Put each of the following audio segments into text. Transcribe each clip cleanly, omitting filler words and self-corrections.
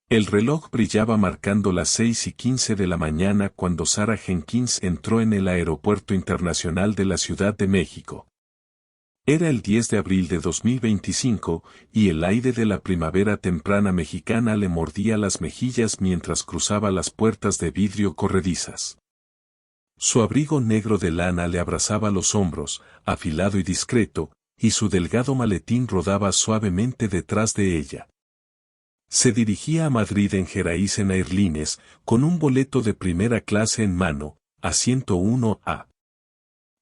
El reloj brillaba marcando las 6:15 de la mañana cuando Sarah Jenkins entró en el Aeropuerto Internacional de la Ciudad de México. Era el 10 de abril de 2025, y el aire de la primavera temprana mexicana le mordía las mejillas mientras cruzaba las puertas de vidrio corredizas. Su abrigo negro de lana le abrazaba los hombros, afilado y discreto, y su delgado maletín rodaba suavemente detrás de ella. Se dirigía a Madrid en Geraisen Airlines, con un boleto de primera clase en mano, asiento 1A.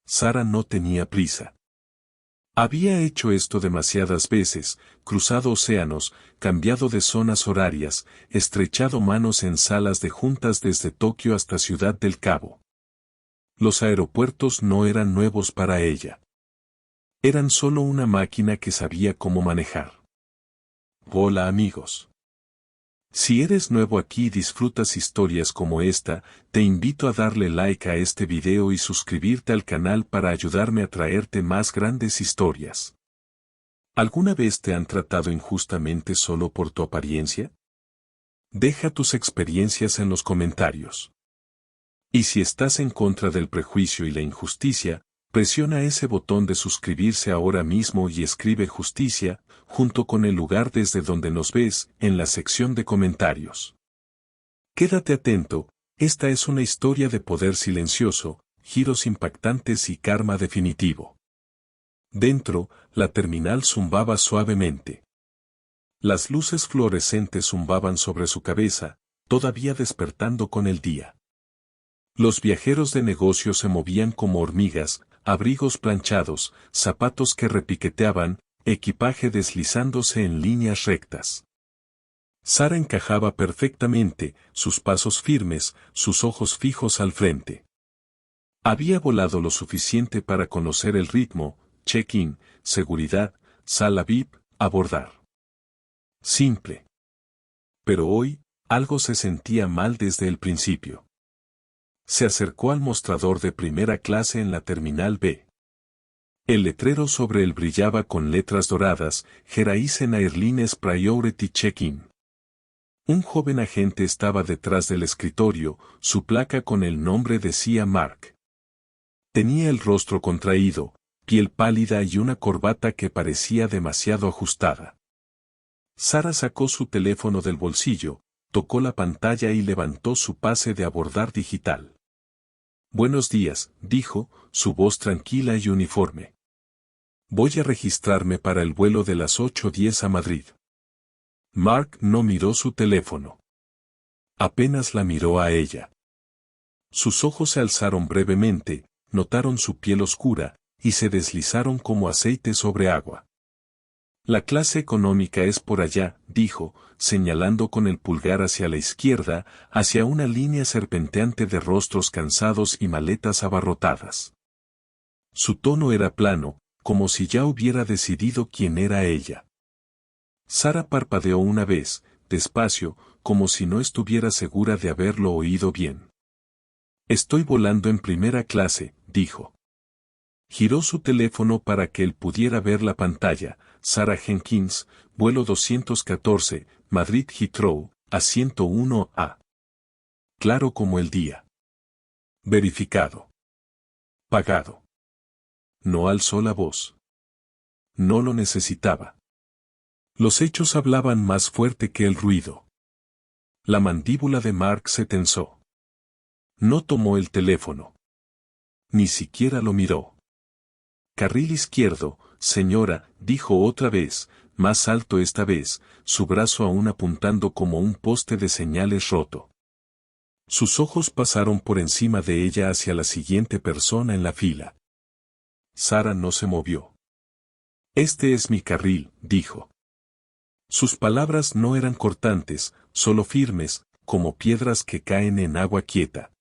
Sarah no tenía prisa. Había hecho esto demasiadas veces, cruzado océanos, cambiado de zonas horarias, estrechado manos en salas de juntas desde Tokio hasta Ciudad del Cabo. Los aeropuertos no eran nuevos para ella. Eran solo una máquina que sabía cómo manejar. Hola amigos. Si eres nuevo aquí y disfrutas historias como esta, te invito a darle like a este video y suscribirte al canal para ayudarme a traerte más grandes historias. ¿Alguna vez te han tratado injustamente solo por tu apariencia? Deja tus experiencias en los comentarios. Y si estás en contra del prejuicio y la injusticia, presiona ese botón de suscribirse ahora mismo y escribe justicia, junto con el lugar desde donde nos ves, en la sección de comentarios. Quédate atento, esta es una historia de poder silencioso, giros impactantes y karma definitivo. Dentro, la terminal zumbaba suavemente. Las luces fluorescentes zumbaban sobre su cabeza, todavía despertando con el día. Los viajeros de negocio se movían como hormigas, abrigos planchados, zapatos que repiqueteaban, equipaje deslizándose en líneas rectas. Sarah encajaba perfectamente, sus pasos firmes, sus ojos fijos al frente. Había volado lo suficiente para conocer el ritmo, check-in, seguridad, sala VIP, abordar. Simple. Pero hoy, algo se sentía mal desde el principio. Se acercó al mostrador de primera clase en la terminal B. El letrero sobre él brillaba con letras doradas, Geraisen Airlines Priority Check-in. Un joven agente estaba detrás del escritorio, su placa con el nombre decía Mark. Tenía el rostro contraído, piel pálida y una corbata que parecía demasiado ajustada. Sarah sacó su teléfono del bolsillo, tocó la pantalla y levantó su pase de abordar digital. Buenos días, dijo, su voz tranquila y uniforme. Voy a registrarme para el vuelo de las 8:10 a Madrid. Mark no miró su teléfono. Apenas la miró a ella. Sus ojos se alzaron brevemente, notaron su piel oscura, y se deslizaron como aceite sobre agua. La clase económica es por allá, dijo, señalando con el pulgar hacia la izquierda, hacia una línea serpenteante de rostros cansados y maletas abarrotadas. Su tono era plano, como si ya hubiera decidido quién era ella. Sarah parpadeó una vez, despacio, como si no estuviera segura de haberlo oído bien. Estoy volando en primera clase, dijo. Giró su teléfono para que él pudiera ver la pantalla. Sarah Jenkins, vuelo 214, Madrid Heathrow, asiento 1A. Claro como el día. Verificado. Pagado. No alzó la voz. No lo necesitaba. Los hechos hablaban más fuerte que el ruido. La mandíbula de Mark se tensó. No tomó el teléfono. Ni siquiera lo miró. Carril izquierdo, señora, dijo otra vez, más alto esta vez, su brazo aún apuntando como un poste de señales roto. Sus ojos pasaron por encima de ella hacia la siguiente persona en la fila. Sarah no se movió. Este es mi carril, dijo. Sus palabras no eran cortantes, solo firmes, como piedras que caen en agua quieta.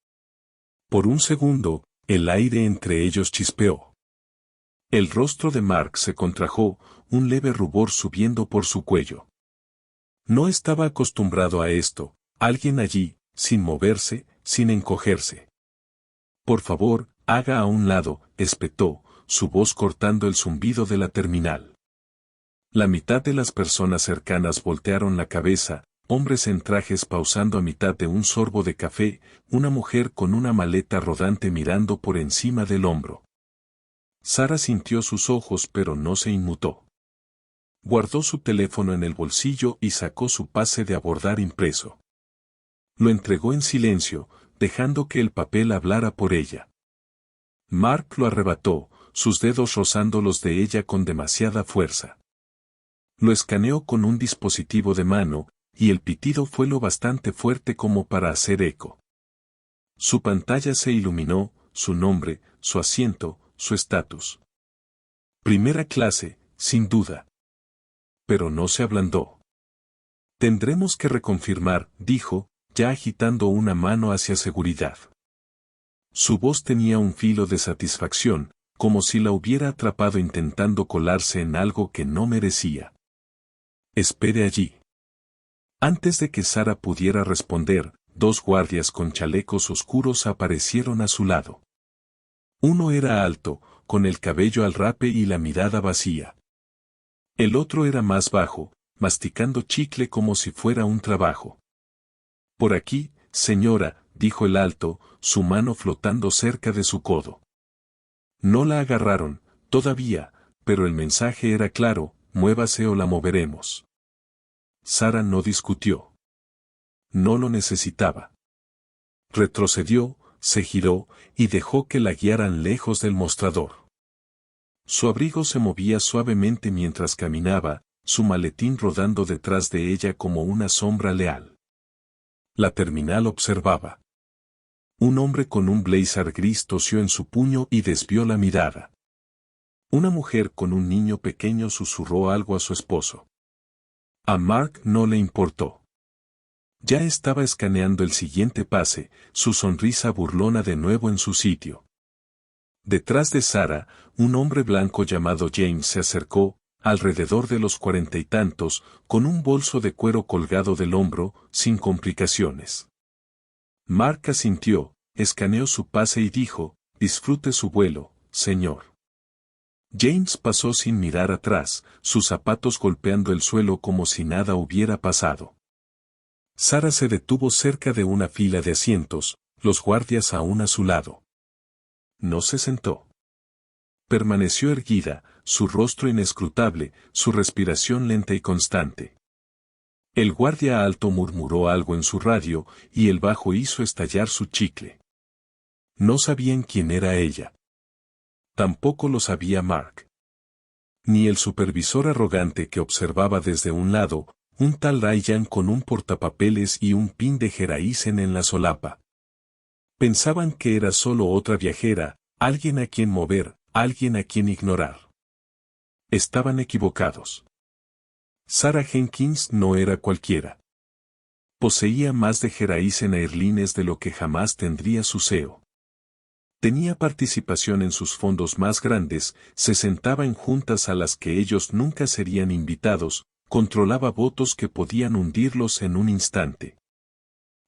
Por un segundo, el aire entre ellos chispeó. El rostro de Mark se contrajo, un leve rubor subiendo por su cuello. No estaba acostumbrado a esto, alguien allí, sin moverse, sin encogerse. Por favor, haga a un lado, espetó, su voz cortando el zumbido de la terminal. La mitad de las personas cercanas voltearon la cabeza, hombres en trajes pausando a mitad de un sorbo de café, una mujer con una maleta rodante mirando por encima del hombro. Sara sintió sus ojos pero no se inmutó. Guardó su teléfono en el bolsillo y sacó su pase de abordar impreso. Lo entregó en silencio, dejando que el papel hablara por ella. Mark lo arrebató, sus dedos rozando los de ella con demasiada fuerza. Lo escaneó con un dispositivo de mano, y el pitido fue lo bastante fuerte como para hacer eco. Su pantalla se iluminó, su nombre, su asiento, su estatus. Primera clase, sin duda. Pero no se ablandó. Tendremos que reconfirmar, dijo, ya agitando una mano hacia seguridad. Su voz tenía un filo de satisfacción, como si la hubiera atrapado intentando colarse en algo que no merecía. Espere allí. Antes de que Sara pudiera responder, dos guardias con chalecos oscuros aparecieron a su lado. Uno era alto, con el cabello al rape y la mirada vacía. El otro era más bajo, masticando chicle como si fuera un trabajo. Por aquí, señora, dijo el alto, su mano flotando cerca de su codo. No la agarraron, todavía, pero el mensaje era claro, muévase o la moveremos. Sara no discutió. No lo necesitaba. Retrocedió, se giró, y dejó que la guiaran lejos del mostrador. Su abrigo se movía suavemente mientras caminaba, su maletín rodando detrás de ella como una sombra leal. La terminal observaba. Un hombre con un blazer gris tosió en su puño y desvió la mirada. Una mujer con un niño pequeño susurró algo a su esposo. A Mark no le importó. Ya estaba escaneando el siguiente pase, su sonrisa burlona de nuevo en su sitio. Detrás de Sara, un hombre blanco llamado James se acercó, alrededor de los 40 y tantos, con un bolso de cuero colgado del hombro, sin complicaciones. Mark asintió, escaneó su pase y dijo, disfrute su vuelo, señor. James pasó sin mirar atrás, sus zapatos golpeando el suelo como si nada hubiera pasado. Sara se detuvo cerca de una fila de asientos, los guardias aún a su lado. No se sentó. Permaneció erguida, su rostro inescrutable, su respiración lenta y constante. El guardia alto murmuró algo en su radio, y el bajo hizo estallar su chicle. No sabían quién era ella. Tampoco lo sabía Mark. Ni el supervisor arrogante que observaba desde un lado, un tal Ryan con un portapapeles y un pin de Heraisen en la solapa. Pensaban que era solo otra viajera, alguien a quien mover, alguien a quien ignorar. Estaban equivocados. Sara Jenkins no era cualquiera. Poseía más de Heraisen Airlines de lo que jamás tendría su CEO. Tenía participación en sus fondos más grandes, se sentaba en juntas a las que ellos nunca serían invitados, controlaba votos que podían hundirlos en un instante.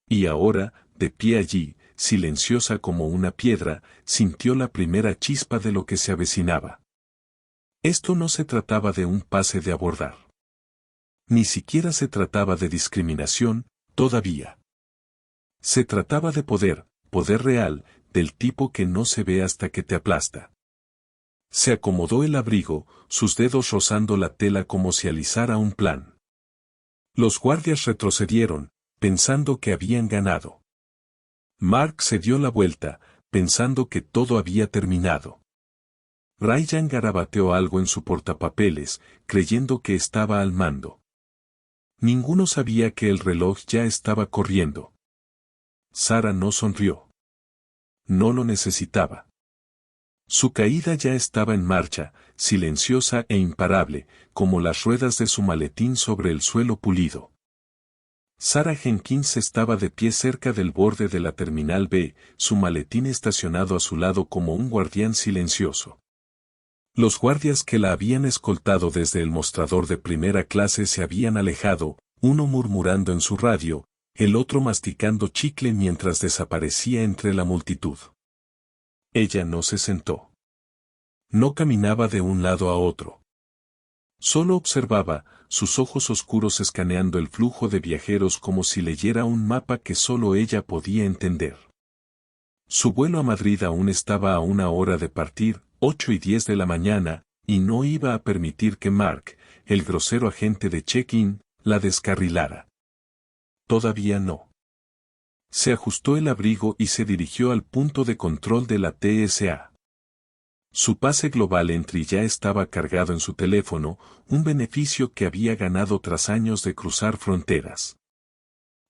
Y ahora, de pie allí, silenciosa como una piedra, sintió la primera chispa de lo que se avecinaba. Esto no se trataba de un pase de abordar. Ni siquiera se trataba de discriminación, todavía. Se trataba de poder, poder real, del tipo que no se ve hasta que te aplasta. Se acomodó el abrigo, sus dedos rozando la tela como si alisara un plan. Los guardias retrocedieron, pensando que habían ganado. Mark se dio la vuelta, pensando que todo había terminado. Ryan garabateó algo en su portapapeles, creyendo que estaba al mando. Ninguno sabía que el reloj ya estaba corriendo. Sara no sonrió. No lo necesitaba. Su caída ya estaba en marcha, silenciosa e imparable, como las ruedas de su maletín sobre el suelo pulido. Sara Jenkins estaba de pie cerca del borde de la Terminal B, su maletín estacionado a su lado como un guardián silencioso. Los guardias que la habían escoltado desde el mostrador de primera clase se habían alejado, uno murmurando en su radio, el otro masticando chicle mientras desaparecía entre la multitud. Ella no se sentó. No caminaba de un lado a otro. Solo observaba, sus ojos oscuros escaneando el flujo de viajeros como si leyera un mapa que solo ella podía entender. Su vuelo a Madrid aún estaba a 1 hora de partir, 8:10 de la mañana, y no iba a permitir que Mark, el grosero agente de check-in, la descarrilara. Todavía no. Se ajustó el abrigo y se dirigió al punto de control de la TSA. Su pase Global Entry ya estaba cargado en su teléfono, un beneficio que había ganado tras años de cruzar fronteras.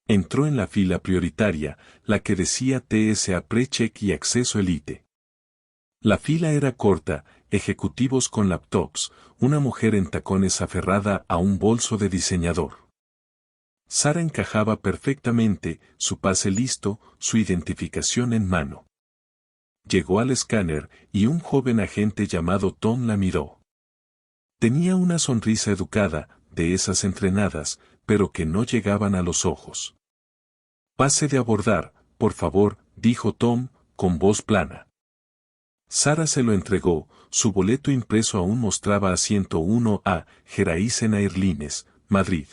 Entró en la fila prioritaria, la que decía TSA Pre-Check y Acceso Elite. La fila era corta, ejecutivos con laptops, una mujer en tacones aferrada a un bolso de diseñador. Sara encajaba perfectamente, su pase listo, su identificación en mano. Llegó al escáner, y un joven agente llamado Tom la miró. Tenía una sonrisa educada, de esas entrenadas, pero que no llegaban a los ojos. «Pase de abordar, por favor», dijo Tom, con voz plana. Sara se lo entregó, su boleto impreso aún mostraba asiento 1A, Geraisen Airlines, Madrid.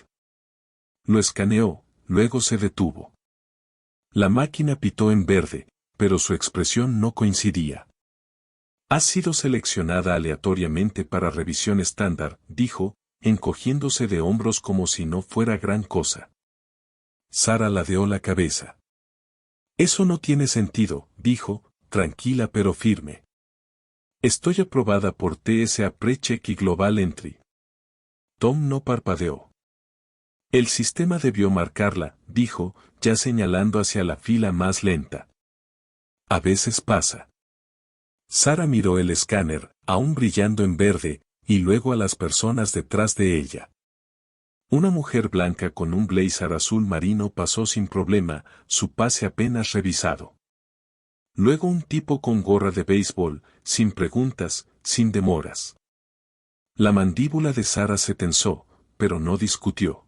Lo escaneó, luego se detuvo. La máquina pitó en verde, pero su expresión no coincidía. «Has sido seleccionada aleatoriamente para revisión estándar», dijo, encogiéndose de hombros como si no fuera gran cosa. Sara ladeó la cabeza. «Eso no tiene sentido», dijo, tranquila pero firme. «Estoy aprobada por TSA Pre-Check y Global Entry». Tom no parpadeó. «El sistema debió marcarla», dijo, ya señalando hacia la fila más lenta. «A veces pasa». Sara miró el escáner, aún brillando en verde, y luego a las personas detrás de ella. Una mujer blanca con un blazer azul marino pasó sin problema, su pase apenas revisado. Luego un tipo con gorra de béisbol, sin preguntas, sin demoras. La mandíbula de Sara se tensó, pero no discutió.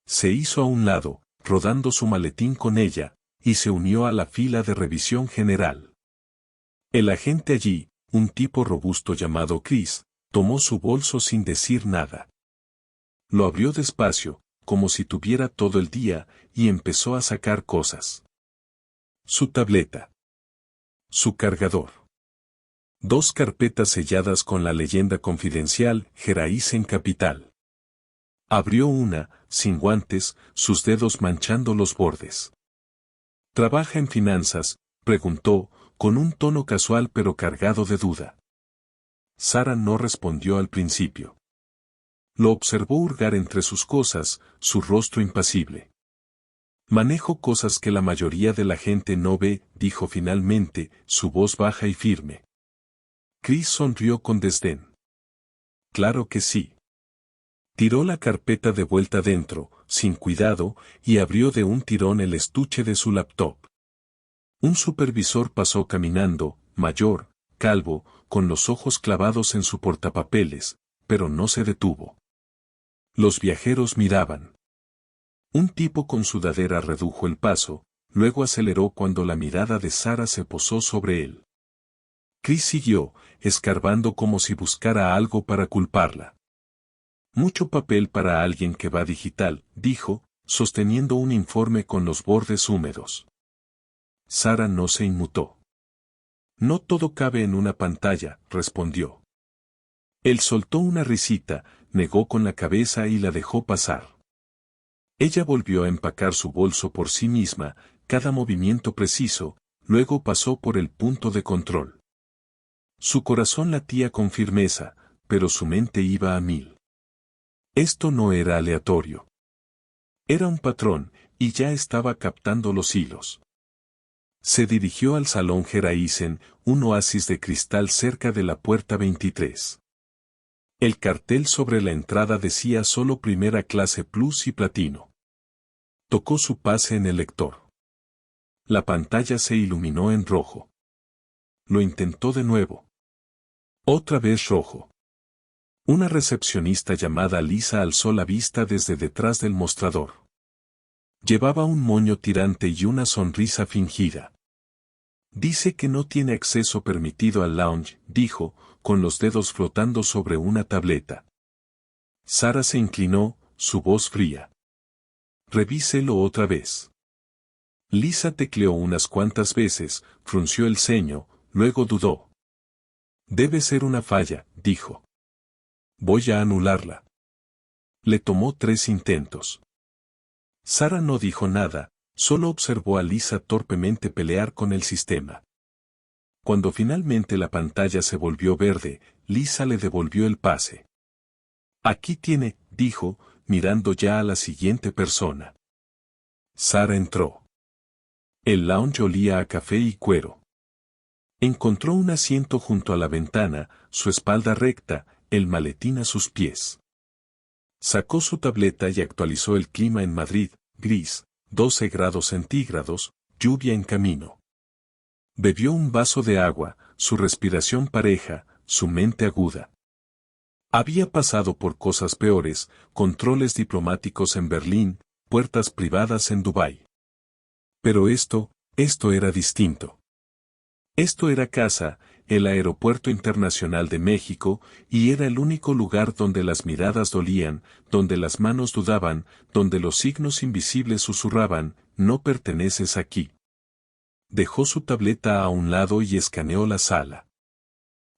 Se hizo a un lado, rodando su maletín con ella, y se unió a la fila de revisión general. El agente allí, un tipo robusto llamado Chris, tomó su bolso sin decir nada. Lo abrió despacio, como si tuviera todo el día, y empezó a sacar cosas. Su tableta. Su cargador. 2 carpetas selladas con la leyenda confidencial, Geraisen Capital. Abrió una, sin guantes, sus dedos manchando los bordes. «¿Trabaja en finanzas?», preguntó, con un tono casual pero cargado de duda. Sara no respondió al principio. Lo observó hurgar entre sus cosas, su rostro impasible. «Manejo cosas que la mayoría de la gente no ve», dijo finalmente, su voz baja y firme. Chris sonrió con desdén. «Claro que sí». Tiró la carpeta de vuelta dentro, sin cuidado, y abrió de un tirón el estuche de su laptop. Un supervisor pasó caminando, mayor, calvo, con los ojos clavados en su portapapeles, pero no se detuvo. Los viajeros miraban. Un tipo con sudadera redujo el paso, luego aceleró cuando la mirada de Sara se posó sobre él. Chris siguió, escarbando como si buscara algo para culparla. «Mucho papel para alguien que va digital», dijo, sosteniendo un informe con los bordes húmedos. Sara no se inmutó. «No todo cabe en una pantalla», respondió. Él soltó una risita, negó con la cabeza y la dejó pasar. Ella volvió a empacar su bolso por sí misma, cada movimiento preciso, luego pasó por el punto de control. Su corazón latía con firmeza, pero su mente iba a 1000. Esto no era aleatorio. Era un patrón, y ya estaba captando los hilos. Se dirigió al salón Geraisen, un oasis de cristal cerca de la puerta 23. El cartel sobre la entrada decía solo primera clase plus y platino. Tocó su pase en el lector. La pantalla se iluminó en rojo. Lo intentó de nuevo. Otra vez rojo. Una recepcionista llamada Lisa alzó la vista desde detrás del mostrador. Llevaba un moño tirante y una sonrisa fingida. «Dice que no tiene acceso permitido al lounge», dijo, con los dedos flotando sobre una tableta. Sara se inclinó, su voz fría. Revíselo otra vez. Lisa tecleó unas cuantas veces, frunció el ceño, luego dudó. Debe ser una falla, dijo. Voy a anularla. Le tomó 3 intentos. Sara no dijo nada, solo observó a Lisa torpemente pelear con el sistema. Cuando finalmente la pantalla se volvió verde, Lisa le devolvió el pase. Aquí tiene, dijo, mirando ya a la siguiente persona. Sara entró. El lounge olía a café y cuero. Encontró un asiento junto a la ventana, su espalda recta, el maletín a sus pies. Sacó su tableta y actualizó el clima en Madrid, gris, 12 grados centígrados, lluvia en camino. Bebió un vaso de agua, su respiración pareja, su mente aguda. Había pasado por cosas peores, controles diplomáticos en Berlín, puertas privadas en Dubái. Pero esto era distinto. Esto era casa, el Aeropuerto Internacional de México, y era el único lugar donde las miradas dolían, donde las manos dudaban, donde los signos invisibles susurraban, no perteneces aquí. Dejó su tableta a un lado y escaneó la sala.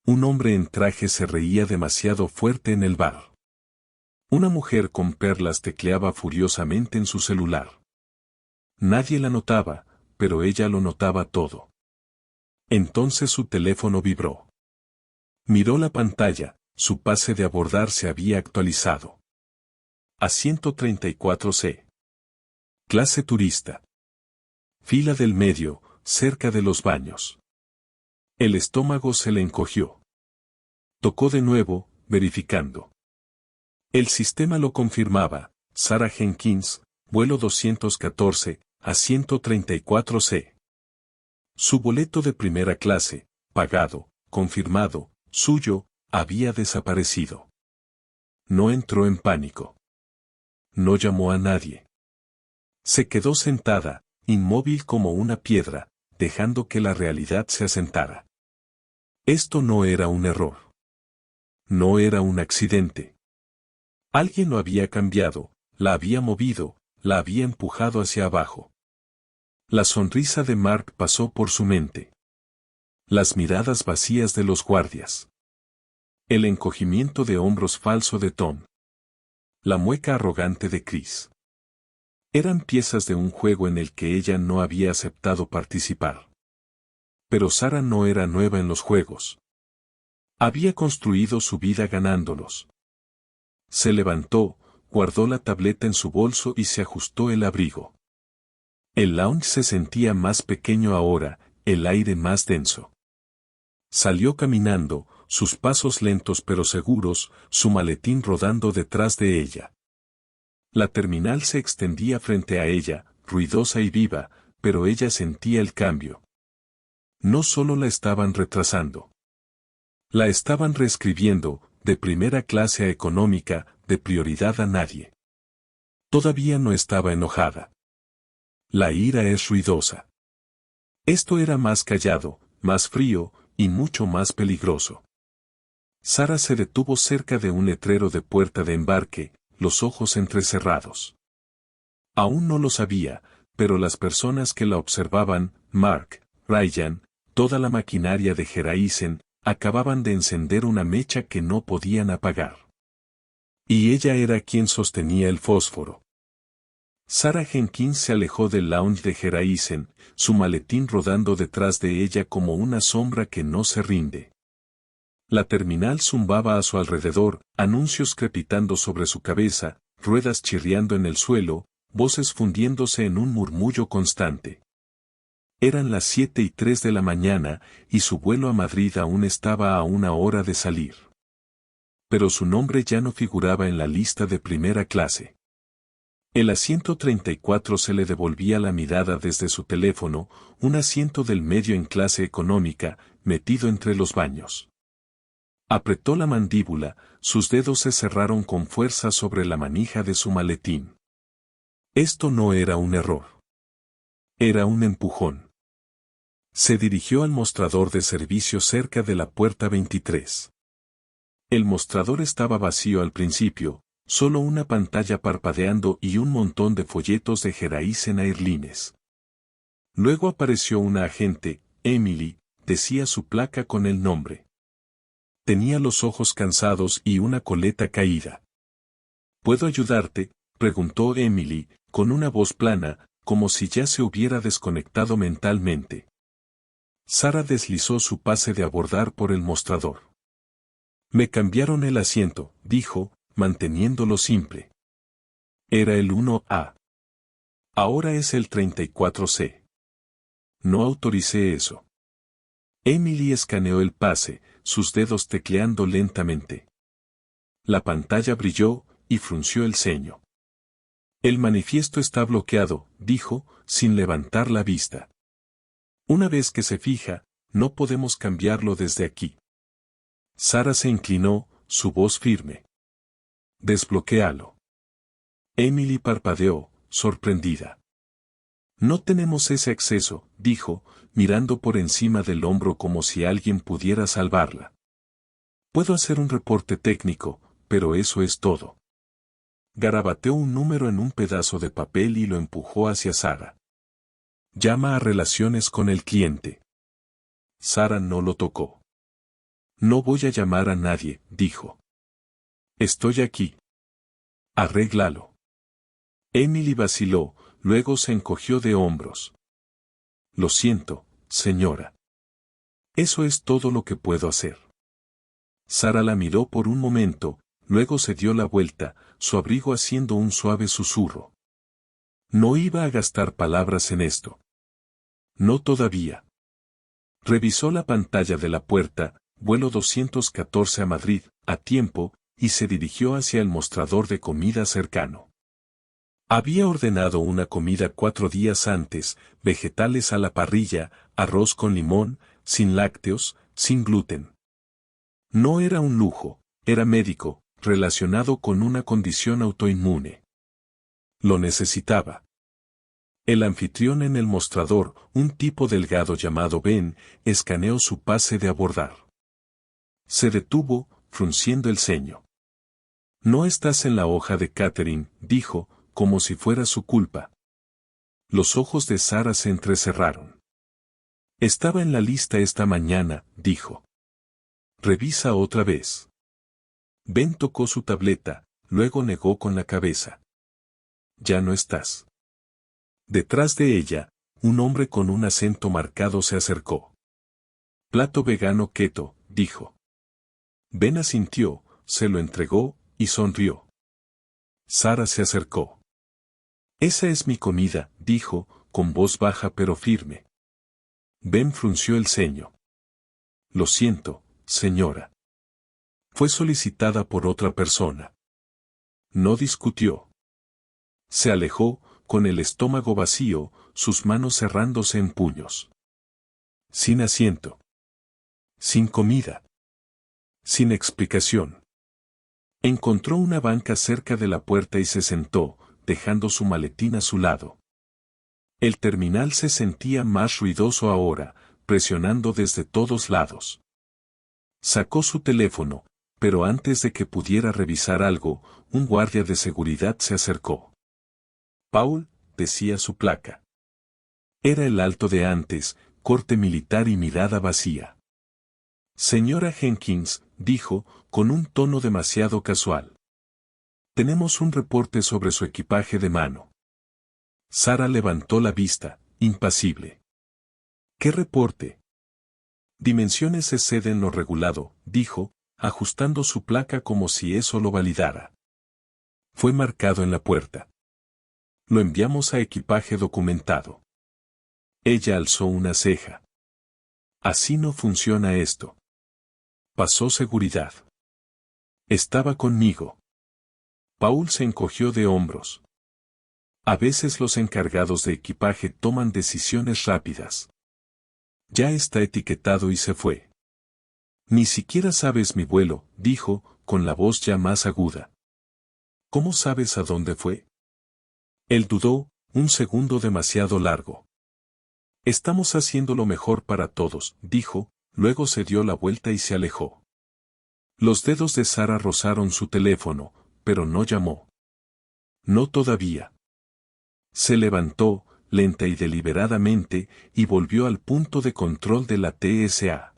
Un hombre en traje se reía demasiado fuerte en el bar. Una mujer con perlas tecleaba furiosamente en su celular. Nadie la notaba, pero ella lo notaba todo. Entonces su teléfono vibró. Miró la pantalla, su pase de abordar se había actualizado. Asiento 34C. Clase turista. Fila del medio, cerca de los baños. El estómago se le encogió. Tocó de nuevo, verificando. El sistema lo confirmaba, Sarah Jenkins, vuelo 214, asiento 34C. Su boleto de primera clase, pagado, confirmado, suyo, había desaparecido. No entró en pánico. No llamó a nadie. Se quedó sentada, inmóvil como una piedra, dejando que la realidad se asentara. Esto no era un error. No era un accidente. Alguien lo había cambiado, la había movido, la había empujado hacia abajo. La sonrisa de Mark pasó por su mente. Las miradas vacías de los guardias. El encogimiento de hombros falso de Tom. La mueca arrogante de Chris. Eran piezas de un juego en el que ella no había aceptado participar. Pero Sara no era nueva en los juegos. Había construido su vida ganándolos. Se levantó, guardó la tableta en su bolso y se ajustó el abrigo. El lounge se sentía más pequeño ahora, el aire más denso. Salió caminando, sus pasos lentos pero seguros, su maletín rodando detrás de ella. La terminal se extendía frente a ella, ruidosa y viva, pero ella sentía el cambio. No solo la estaban retrasando. La estaban reescribiendo, de primera clase a económica, de prioridad a nadie. Todavía no estaba enojada. La ira es ruidosa. Esto era más callado, más frío, y mucho más peligroso. Sara se detuvo cerca de un letrero de puerta de embarque, los ojos entrecerrados. Aún no lo sabía, pero las personas que la observaban, Mark, Ryan, toda la maquinaria de Geraisen, acababan de encender una mecha que no podían apagar. Y ella era quien sostenía el fósforo. Sarah Jenkins se alejó del lounge de Geraisen, su maletín rodando detrás de ella como una sombra que no se rinde. La terminal zumbaba a su alrededor, anuncios crepitando sobre su cabeza, ruedas chirriando en el suelo, voces fundiéndose en un murmullo constante. Eran las 7:03 de la mañana, y su vuelo a Madrid aún estaba a una hora de salir. Pero su nombre ya no figuraba en la lista de primera clase. El asiento 34 se le devolvía la mirada desde su teléfono, un asiento del medio en clase económica, metido entre los baños. Apretó la mandíbula, sus dedos se cerraron con fuerza sobre la manija de su maletín. Esto no era un error. Era un empujón. Se dirigió al mostrador de servicio cerca de la puerta 23. El mostrador estaba vacío al principio, solo una pantalla parpadeando y un montón de folletos de Geraisen Airlines. Luego apareció una agente, Emily, decía su placa con el nombre. Tenía los ojos cansados y una coleta caída. ¿Puedo ayudarte?, preguntó Emily, con una voz plana, como si ya se hubiera desconectado mentalmente. Sara deslizó su pase de abordar por el mostrador. Me cambiaron el asiento, dijo, manteniéndolo simple. Era el 1A. Ahora es el 34C. No autoricé eso. Emily escaneó el pase, sus dedos tecleando lentamente. La pantalla brilló, y frunció el ceño. El manifiesto está bloqueado, dijo, sin levantar la vista. Una vez que se fija, no podemos cambiarlo desde aquí. Sara se inclinó, su voz firme. Desbloquéalo. Emily parpadeó, sorprendida. No tenemos ese acceso, dijo, mirando por encima del hombro como si alguien pudiera salvarla. Puedo hacer un reporte técnico, pero eso es todo. Garabateó un número en un pedazo de papel y lo empujó hacia Sara. Llama a relaciones con el cliente. Sara no lo tocó. No voy a llamar a nadie, dijo. Estoy aquí. Arréglalo. Emily vaciló, luego se encogió de hombros. Lo siento, señora. Eso es todo lo que puedo hacer. Sara la miró por un momento, luego se dio la vuelta, su abrigo haciendo un suave susurro. No iba a gastar palabras en esto. No todavía. Revisó la pantalla de la puerta, vuelo 214 a Madrid, a tiempo, y se dirigió hacia el mostrador de comida cercano. Había ordenado una comida 4 días antes, vegetales a la parrilla, arroz con limón, sin lácteos, sin gluten. No era un lujo, era médico, relacionado con una condición autoinmune. Lo necesitaba. El anfitrión en el mostrador, un tipo delgado llamado Ben, escaneó su pase de abordar. Se detuvo, frunciendo el ceño. No estás en la hoja de Catherine, dijo, como si fuera su culpa. Los ojos de Sara se entrecerraron. Estaba en la lista esta mañana, dijo. Revisa otra vez. Ben tocó su tableta, luego negó con la cabeza. Ya no estás. Detrás de ella, un hombre con un acento marcado se acercó. Plato vegano keto, dijo. Ben asintió, se lo entregó, y sonrió. Sara se acercó. Esa es mi comida, dijo, con voz baja pero firme. Ben frunció el ceño. Lo siento, señora. Fue solicitada por otra persona. No discutió. Se alejó, con el estómago vacío, sus manos cerrándose en puños. Sin asiento. Sin comida. Sin explicación. Encontró una banca cerca de la puerta y se sentó, dejando su maletín a su lado. El terminal se sentía más ruidoso ahora, presionando desde todos lados. Sacó su teléfono, pero antes de que pudiera revisar algo, un guardia de seguridad se acercó. Paul, decía su placa. Era el alto de antes, corte militar y mirada vacía. Señora Jenkins, dijo, con un tono demasiado casual. Tenemos un reporte sobre su equipaje de mano. Sara levantó la vista, impasible. ¿Qué reporte? Dimensiones exceden lo regulado, dijo, ajustando su placa como si eso lo validara. Fue marcado en la puerta. Lo enviamos a equipaje documentado. Ella alzó una ceja. Así no funciona esto. Pasó seguridad. Estaba conmigo. Paul se encogió de hombros. A veces los encargados de equipaje toman decisiones rápidas. Ya está etiquetado y se fue. Ni siquiera sabes mi vuelo, dijo, con la voz ya más aguda. ¿Cómo sabes a dónde fue? Él dudó, un segundo demasiado largo. Estamos haciendo lo mejor para todos, dijo, luego se dio la vuelta y se alejó. Los dedos de Sara rozaron su teléfono, pero no llamó. No todavía. Se levantó, lenta y deliberadamente, y volvió al punto de control de la TSA.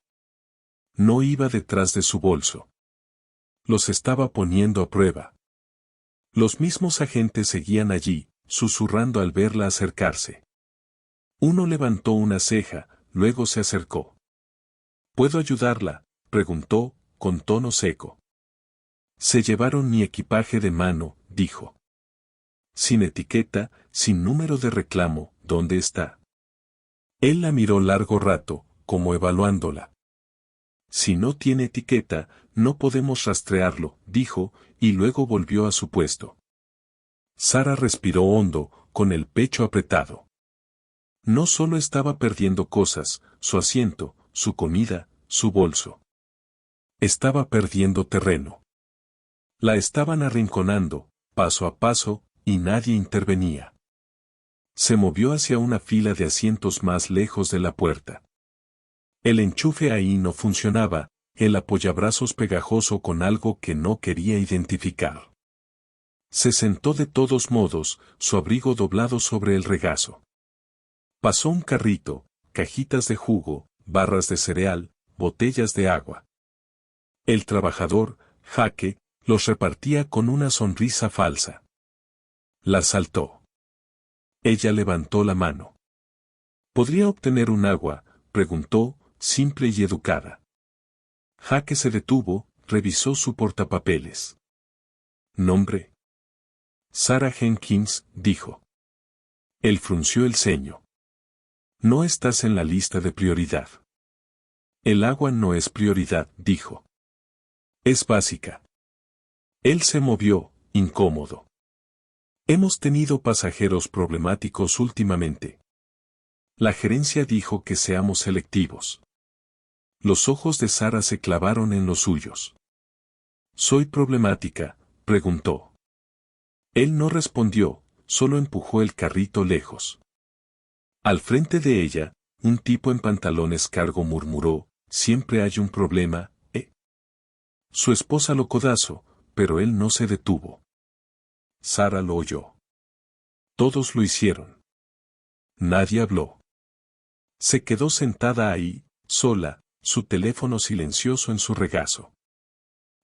No iba detrás de su bolso. Los estaba poniendo a prueba. Los mismos agentes seguían allí, susurrando al verla acercarse. Uno levantó una ceja, luego se acercó. ¿Puedo ayudarla?, preguntó, con tono seco. Se llevaron mi equipaje de mano, dijo. Sin etiqueta, sin número de reclamo, ¿dónde está? Él la miró largo rato, como evaluándola. Si no tiene etiqueta, no podemos rastrearlo, dijo, y luego volvió a su puesto. Sara respiró hondo, con el pecho apretado. No solo estaba perdiendo cosas, su asiento, su comida, su bolso. Estaba perdiendo terreno. La estaban arrinconando, paso a paso, y nadie intervenía. Se movió hacia una fila de asientos más lejos de la puerta. El enchufe ahí no funcionaba, el apoyabrazos pegajoso con algo que no quería identificar. Se sentó de todos modos, su abrigo doblado sobre el regazo. Pasó un carrito, cajitas de jugo, barras de cereal, botellas de agua. El trabajador, Jaque, los repartía con una sonrisa falsa. La saltó. Ella levantó la mano. ¿Podría obtener un agua?, preguntó, simple y educada. Jaque se detuvo, revisó su portapapeles. ¿Nombre? Sarah Jenkins, dijo. Él frunció el ceño. No estás en la lista de prioridad. El agua no es prioridad, dijo. Es básica. Él se movió, incómodo. Hemos tenido pasajeros problemáticos últimamente. La gerencia dijo que seamos selectivos. Los ojos de Sara se clavaron en los suyos. ¿Soy problemática?, preguntó. Él no respondió, solo empujó el carrito lejos. Al frente de ella, un tipo en pantalones cargo murmuró, siempre hay un problema, ¿eh? Su esposa lo codazo, pero él no se detuvo. Sara lo oyó. Todos lo hicieron. Nadie habló. Se quedó sentada ahí, sola, su teléfono silencioso en su regazo.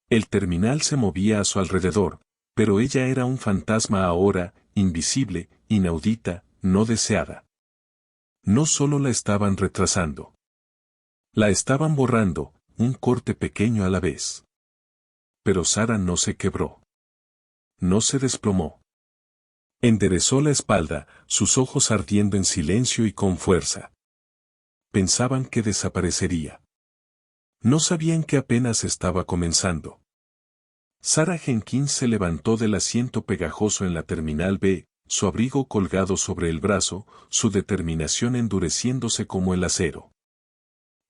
El terminal se movía a su alrededor, pero ella era un fantasma ahora, invisible, inaudita, no deseada. No solo la estaban retrasando. La estaban borrando, un corte pequeño a la vez. Pero Sara no se quebró. No se desplomó. Enderezó la espalda, sus ojos ardiendo en silencio y con fuerza. Pensaban que desaparecería. No sabían que apenas estaba comenzando. Sarah Jenkins se levantó del asiento pegajoso en la terminal B, su abrigo colgado sobre el brazo, su determinación endureciéndose como el acero.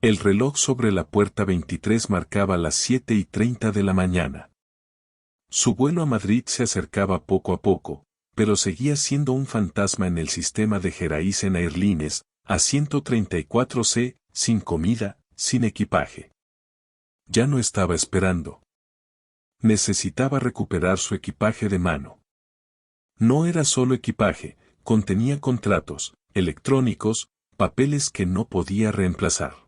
El reloj sobre la puerta 23 marcaba las 7:30 de la mañana. Su vuelo a Madrid se acercaba poco a poco, pero seguía siendo un fantasma en el sistema de Geraisen Airlines, a 134C, sin comida, sin equipaje. Ya no estaba esperando. Necesitaba recuperar su equipaje de mano. No era solo equipaje, contenía contratos, electrónicos, papeles que no podía reemplazar.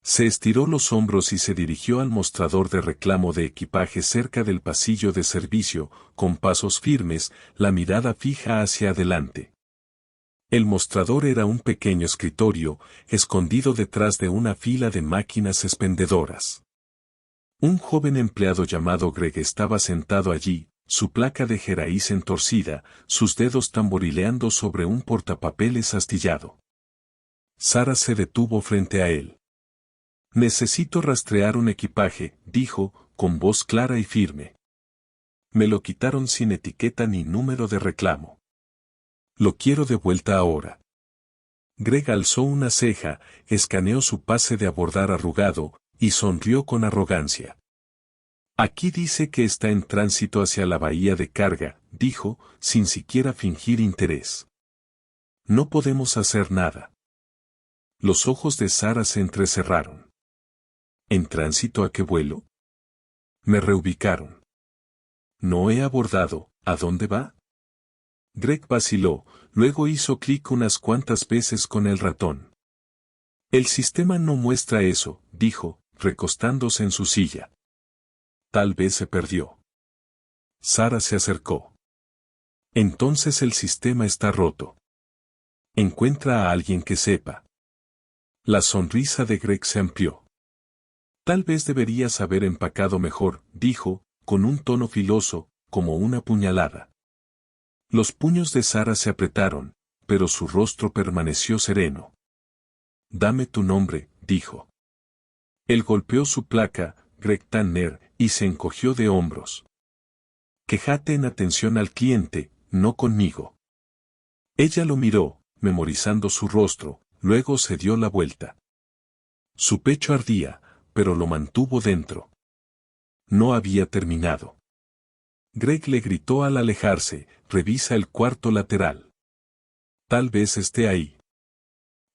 Se estiró los hombros y se dirigió al mostrador de reclamo de equipaje cerca del pasillo de servicio, con pasos firmes, la mirada fija hacia adelante. El mostrador era un pequeño escritorio, escondido detrás de una fila de máquinas expendedoras. Un joven empleado llamado Greg estaba sentado allí, su placa de Geraisen torcida, sus dedos tamborileando sobre un portapapeles astillado. Sara se detuvo frente a él. Necesito rastrear un equipaje, dijo, con voz clara y firme. Me lo quitaron sin etiqueta ni número de reclamo. Lo quiero de vuelta ahora. Greg alzó una ceja, escaneó su pase de abordar arrugado, y sonrió con arrogancia. Aquí dice que está en tránsito hacia la bahía de carga, dijo, sin siquiera fingir interés. No podemos hacer nada. Los ojos de Sara se entrecerraron. ¿En tránsito a qué vuelo? Me reubicaron. No he abordado, ¿a dónde va? Greg vaciló, luego hizo clic unas cuantas veces con el ratón. El sistema no muestra eso, dijo, recostándose en su silla. Tal vez se perdió. Sara se acercó. Entonces el sistema está roto. Encuentra a alguien que sepa. La sonrisa de Greg se amplió. Tal vez deberías haber empacado mejor, dijo, con un tono filoso, como una puñalada. Los puños de Sara se apretaron, pero su rostro permaneció sereno. Dame tu nombre, dijo. Él golpeó su placa, Greg Tanner, y se encogió de hombros. Quéjate en atención al cliente, no conmigo. Ella lo miró, memorizando su rostro, luego se dio la vuelta. Su pecho ardía, pero lo mantuvo dentro. No había terminado. Greg le gritó al alejarse, revisa el cuarto lateral. Tal vez esté ahí.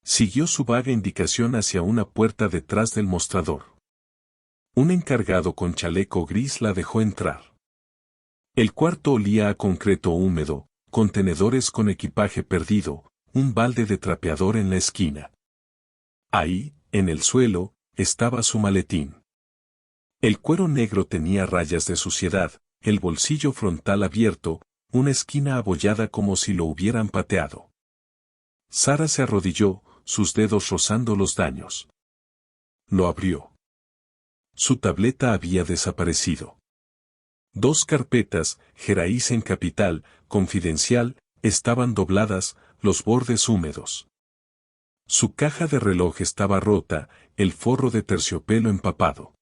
Siguió su vaga indicación hacia una puerta detrás del mostrador. Un encargado con chaleco gris la dejó entrar. El cuarto olía a concreto húmedo, contenedores con equipaje perdido, un balde de trapeador en la esquina. Ahí, en el suelo, estaba su maletín. El cuero negro tenía rayas de suciedad, el bolsillo frontal abierto, una esquina abollada como si lo hubieran pateado. Sara se arrodilló, sus dedos rozando los daños. Lo abrió. Su tableta había desaparecido. 2 carpetas, Gerais en capital, confidencial, estaban dobladas, los bordes húmedos. Su caja de reloj estaba rota, el forro de terciopelo empapado.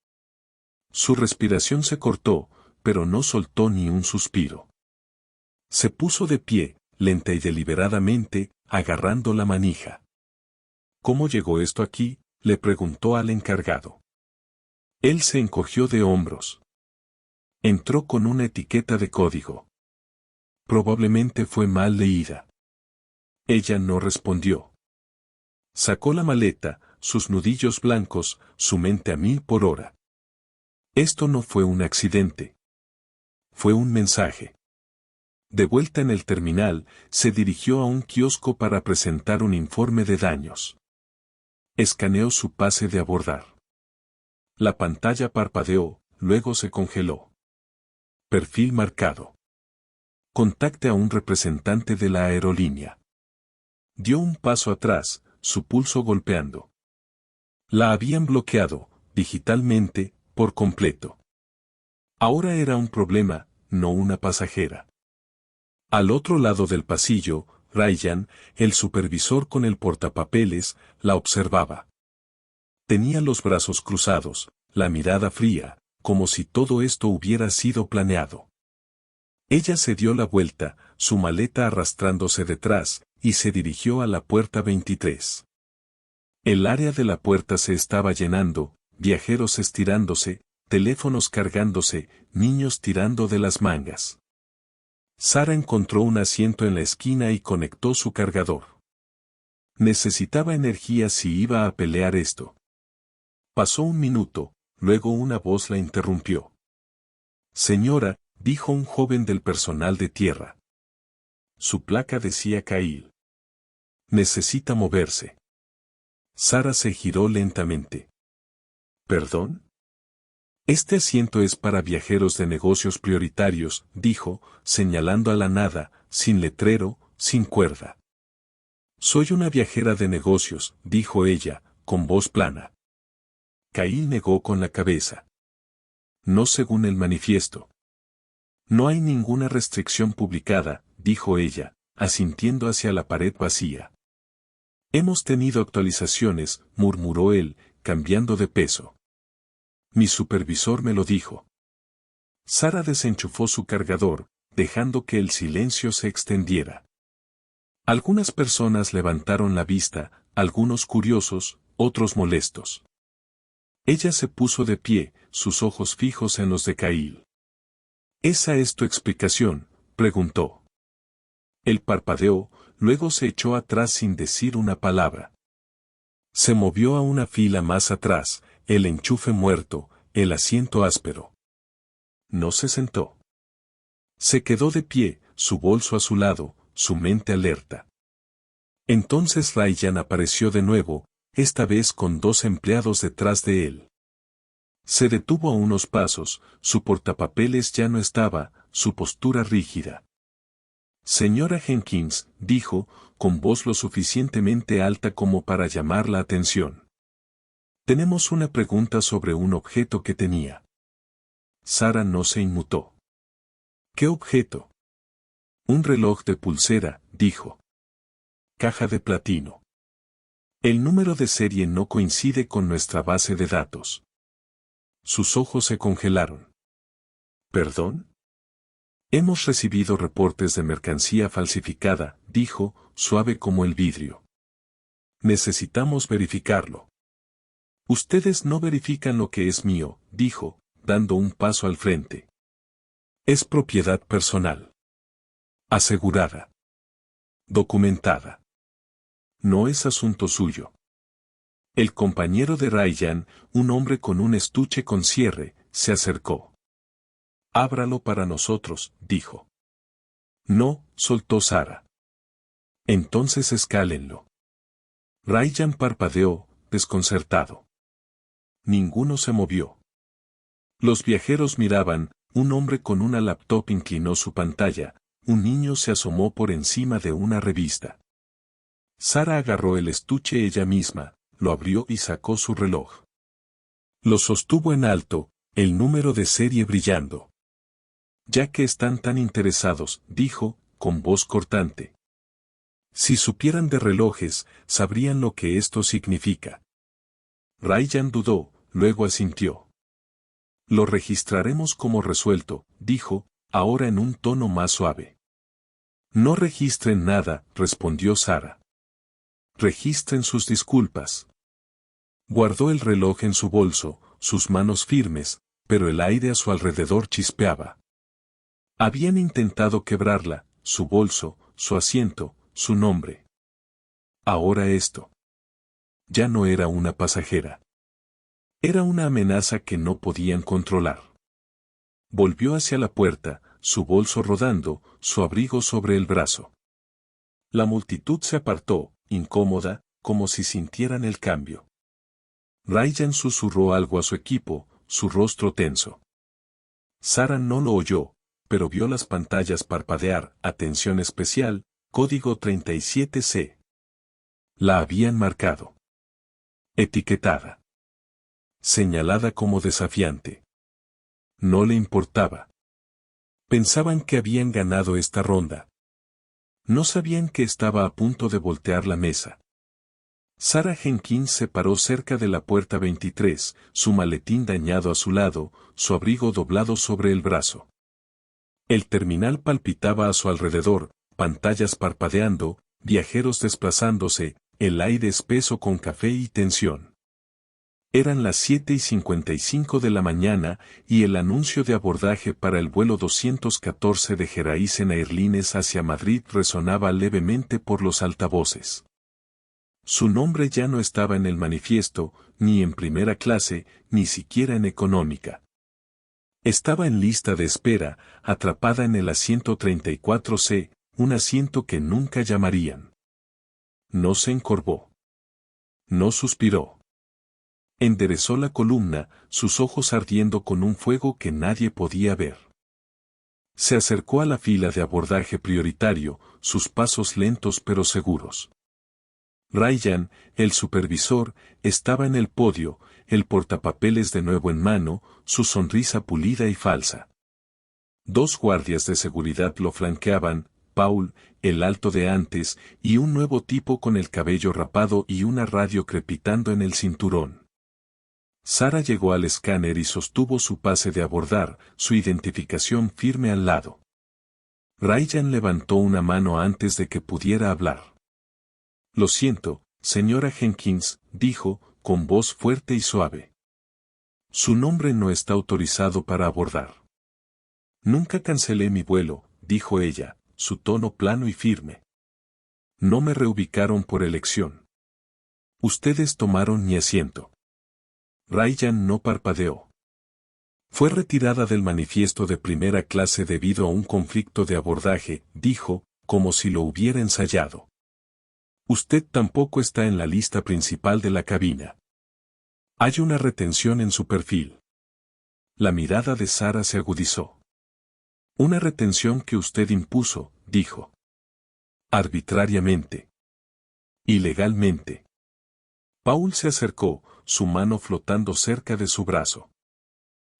Su respiración se cortó, pero no soltó ni un suspiro. Se puso de pie, lenta y deliberadamente, agarrando la manija. ¿Cómo llegó esto aquí?, le preguntó al encargado. Él se encogió de hombros. Entró con una etiqueta de código. Probablemente fue mal leída. Ella no respondió. Sacó la maleta, sus nudillos blancos, su mente a 1000 por hora. Esto no fue un accidente. Fue un mensaje. De vuelta en el terminal, se dirigió a un kiosco para presentar un informe de daños. Escaneó su pase de abordar. La pantalla parpadeó, luego se congeló. Perfil marcado. Contacte a un representante de la aerolínea. Dio un paso atrás, su pulso golpeando. La habían bloqueado, digitalmente, por completo. Ahora era un problema, no una pasajera. Al otro lado del pasillo, Ryan, el supervisor con el portapapeles, la observaba. Tenía los brazos cruzados, la mirada fría, como si todo esto hubiera sido planeado. Ella se dio la vuelta, su maleta arrastrándose detrás, y se dirigió a la puerta 23. El área de la puerta se estaba llenando, viajeros estirándose, teléfonos cargándose, niños tirando de las mangas. Sara encontró un asiento en la esquina y conectó su cargador. Necesitaba energía si iba a pelear esto. Pasó un minuto, luego una voz la interrumpió. Señora, dijo un joven del personal de tierra. Su placa decía Kyle. Necesita moverse. Sara se giró lentamente. ¿Perdón? Este asiento es para viajeros de negocios prioritarios, dijo, señalando a la nada, sin letrero, sin cuerda. Soy una viajera de negocios, dijo ella, con voz plana. Kyle negó con la cabeza. No según el manifiesto. No hay ninguna restricción publicada, dijo ella, asintiendo hacia la pared vacía. Hemos tenido actualizaciones, murmuró él, cambiando de peso. Mi supervisor me lo dijo. Sara desenchufó su cargador, dejando que el silencio se extendiera. Algunas personas levantaron la vista, algunos curiosos, otros molestos. Ella se puso de pie, sus ojos fijos en los de Kyle. ¿Esa es tu explicación?, preguntó. Él parpadeó, luego se echó atrás sin decir una palabra. Se movió a una fila más atrás, el enchufe muerto, el asiento áspero. No se sentó. Se quedó de pie, su bolso a su lado, su mente alerta. Entonces Ryan apareció de nuevo, esta vez con 2 empleados detrás de él. Se detuvo a unos pasos, su portapapeles ya no estaba, su postura rígida. Señora Jenkins, dijo, con voz lo suficientemente alta como para llamar la atención. Tenemos una pregunta sobre un objeto que tenía. Sara no se inmutó. ¿Qué objeto? Un reloj de pulsera, dijo. Caja de platino. El número de serie no coincide con nuestra base de datos. Sus ojos se congelaron. ¿Perdón? Hemos recibido reportes de mercancía falsificada, dijo, suave como el vidrio. Necesitamos verificarlo. Ustedes no verifican lo que es mío, dijo, dando un paso al frente. Es propiedad personal. Asegurada. Documentada. No es asunto suyo. El compañero de Ryan, un hombre con un estuche con cierre, se acercó. Ábralo para nosotros, dijo. No, soltó Sara. Entonces escálenlo. Ryan parpadeó, desconcertado. Ninguno se movió. Los viajeros miraban, un hombre con una laptop inclinó su pantalla, un niño se asomó por encima de una revista. Sara agarró el estuche ella misma, lo abrió y sacó su reloj. Lo sostuvo en alto, el número de serie brillando. Ya que están tan interesados, dijo, con voz cortante. Si supieran de relojes, sabrían lo que esto significa. Ryan dudó, luego asintió. Lo registraremos como resuelto, dijo, ahora en un tono más suave. No registren nada, respondió Sara. Registren sus disculpas. Guardó el reloj en su bolso, sus manos firmes, pero el aire a su alrededor chispeaba. Habían intentado quebrarla, su bolso, su asiento, su nombre. Ahora esto. Ya no era una pasajera. Era una amenaza que no podían controlar. Volvió hacia la puerta, su bolso rodando, su abrigo sobre el brazo. La multitud se apartó, incómoda, como si sintieran el cambio. Ryan susurró algo a su equipo, su rostro tenso. Sara no lo oyó, pero vio las pantallas parpadear, atención especial, código 37C. La habían marcado. Etiquetada. Señalada como desafiante. No le importaba. Pensaban que habían ganado esta ronda. No sabían que estaba a punto de voltear la mesa. Sara Jenkins se paró cerca de la puerta 23, su maletín dañado a su lado, su abrigo doblado sobre el brazo. El terminal palpitaba a su alrededor, pantallas parpadeando, viajeros desplazándose, el aire espeso con café y tensión. Eran las 7:55 de la mañana y el anuncio de abordaje para el vuelo 214 de Geraisen Airlines hacia Madrid resonaba levemente por los altavoces. Su nombre ya no estaba en el manifiesto, ni en primera clase, ni siquiera en económica. Estaba en lista de espera, atrapada en el asiento 34C, un asiento que nunca llamarían. No se encorvó. No suspiró. Enderezó la columna, sus ojos ardiendo con un fuego que nadie podía ver. Se acercó a la fila de abordaje prioritario, sus pasos lentos pero seguros. Ryan, el supervisor, estaba en el podio, el portapapeles de nuevo en mano, su sonrisa pulida y falsa. 2 guardias de seguridad lo flanqueaban, Paul, el alto de antes, y un nuevo tipo con el cabello rapado y una radio crepitando en el cinturón. Sara llegó al escáner y sostuvo su pase de abordar, su identificación firme al lado. Ryan levantó una mano antes de que pudiera hablar. Lo siento, señora Jenkins, dijo, con voz fuerte y suave. Su nombre no está autorizado para abordar. Nunca cancelé mi vuelo, dijo ella, su tono plano y firme. No me reubicaron por elección. Ustedes tomaron mi asiento. Ryan no parpadeó. Fue retirada del manifiesto de primera clase debido a un conflicto de abordaje, dijo, como si lo hubiera ensayado. Usted tampoco está en la lista principal de la cabina. Hay una retención en su perfil. La mirada de Sara se agudizó. Una retención que usted impuso, dijo. Arbitrariamente. Ilegalmente. Paul se acercó, su mano flotando cerca de su brazo.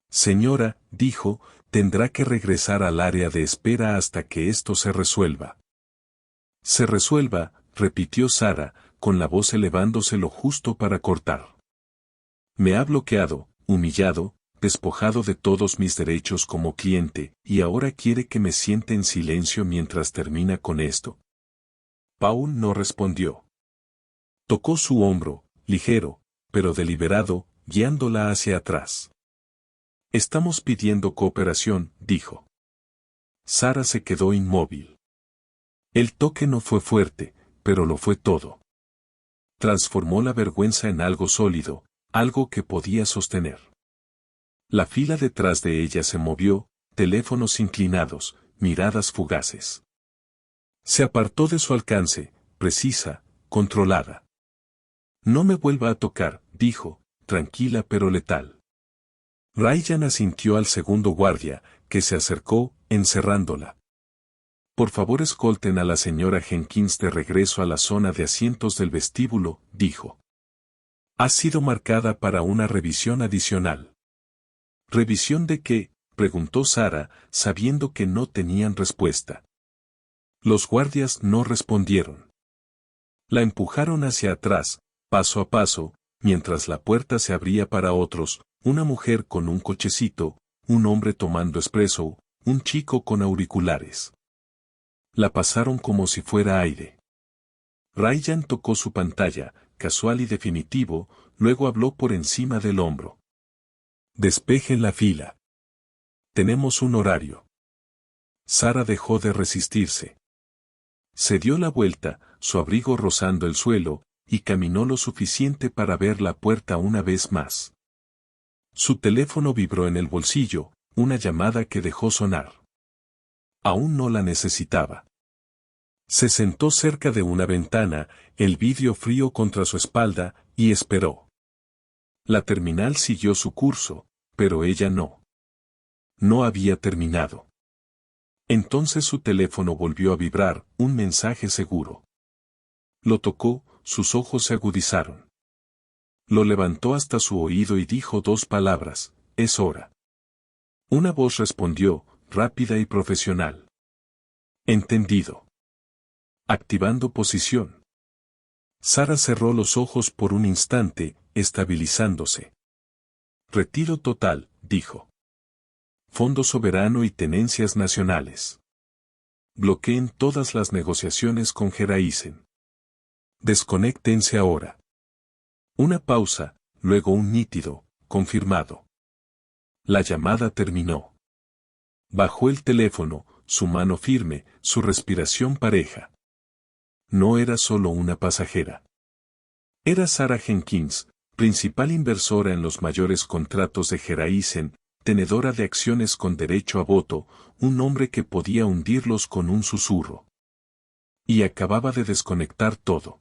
Señora, dijo, tendrá que regresar al área de espera hasta que esto se resuelva. Se resuelva, repitió Sara, con la voz elevándose lo justo para cortar. Me ha bloqueado, humillado, despojado de todos mis derechos como cliente, y ahora quiere que me siente en silencio mientras termina con esto. Paul no respondió. Tocó su hombro, ligero, pero deliberado, guiándola hacia atrás. Estamos pidiendo cooperación, dijo. Sara se quedó inmóvil. El toque no fue fuerte, pero lo fue todo. Transformó la vergüenza en algo sólido, algo que podía sostener. La fila detrás de ella se movió, teléfonos inclinados, miradas fugaces. Se apartó de su alcance, precisa, controlada. No me vuelva a tocar, dijo, tranquila pero letal. Ryan asintió al segundo guardia, que se acercó, encerrándola. Por favor escolten a la señora Jenkins de regreso a la zona de asientos del vestíbulo, dijo. Ha sido marcada para una revisión adicional. ¿Revisión de qué?, preguntó Sara, sabiendo que no tenían respuesta. Los guardias no respondieron. La empujaron hacia atrás, paso a paso, mientras la puerta se abría para otros, una mujer con un cochecito, un hombre tomando espresso, un chico con auriculares. La pasaron como si fuera aire. Ryan tocó su pantalla, casual y definitivo, luego habló por encima del hombro. Despejen la fila. Tenemos un horario. Sara dejó de resistirse. Se dio la vuelta, su abrigo rozando el suelo, y caminó lo suficiente para ver la puerta una vez más. Su teléfono vibró en el bolsillo, una llamada que dejó sonar. Aún no la necesitaba. Se sentó cerca de una ventana, el vidrio frío contra su espalda, y esperó. La terminal siguió su curso, pero ella no. No había terminado. Entonces su teléfono volvió a vibrar, un mensaje seguro. Lo tocó, sus ojos se agudizaron. Lo levantó hasta su oído y dijo dos palabras, es hora. Una voz respondió, rápida y profesional. Entendido. Activando posición. Sara cerró los ojos por un instante, estabilizándose. Retiro total, dijo. Fondo soberano y tenencias nacionales. Bloqueen todas las negociaciones con Geraisen. Desconéctense ahora. Una pausa, luego un nítido, confirmado. La llamada terminó. Bajó el teléfono, su mano firme, su respiración pareja. No era solo una pasajera. Era Sara Jenkins, principal inversora en los mayores contratos de Geraisen, tenedora de acciones con derecho a voto, un hombre que podía hundirlos con un susurro. Y acababa de desconectar todo.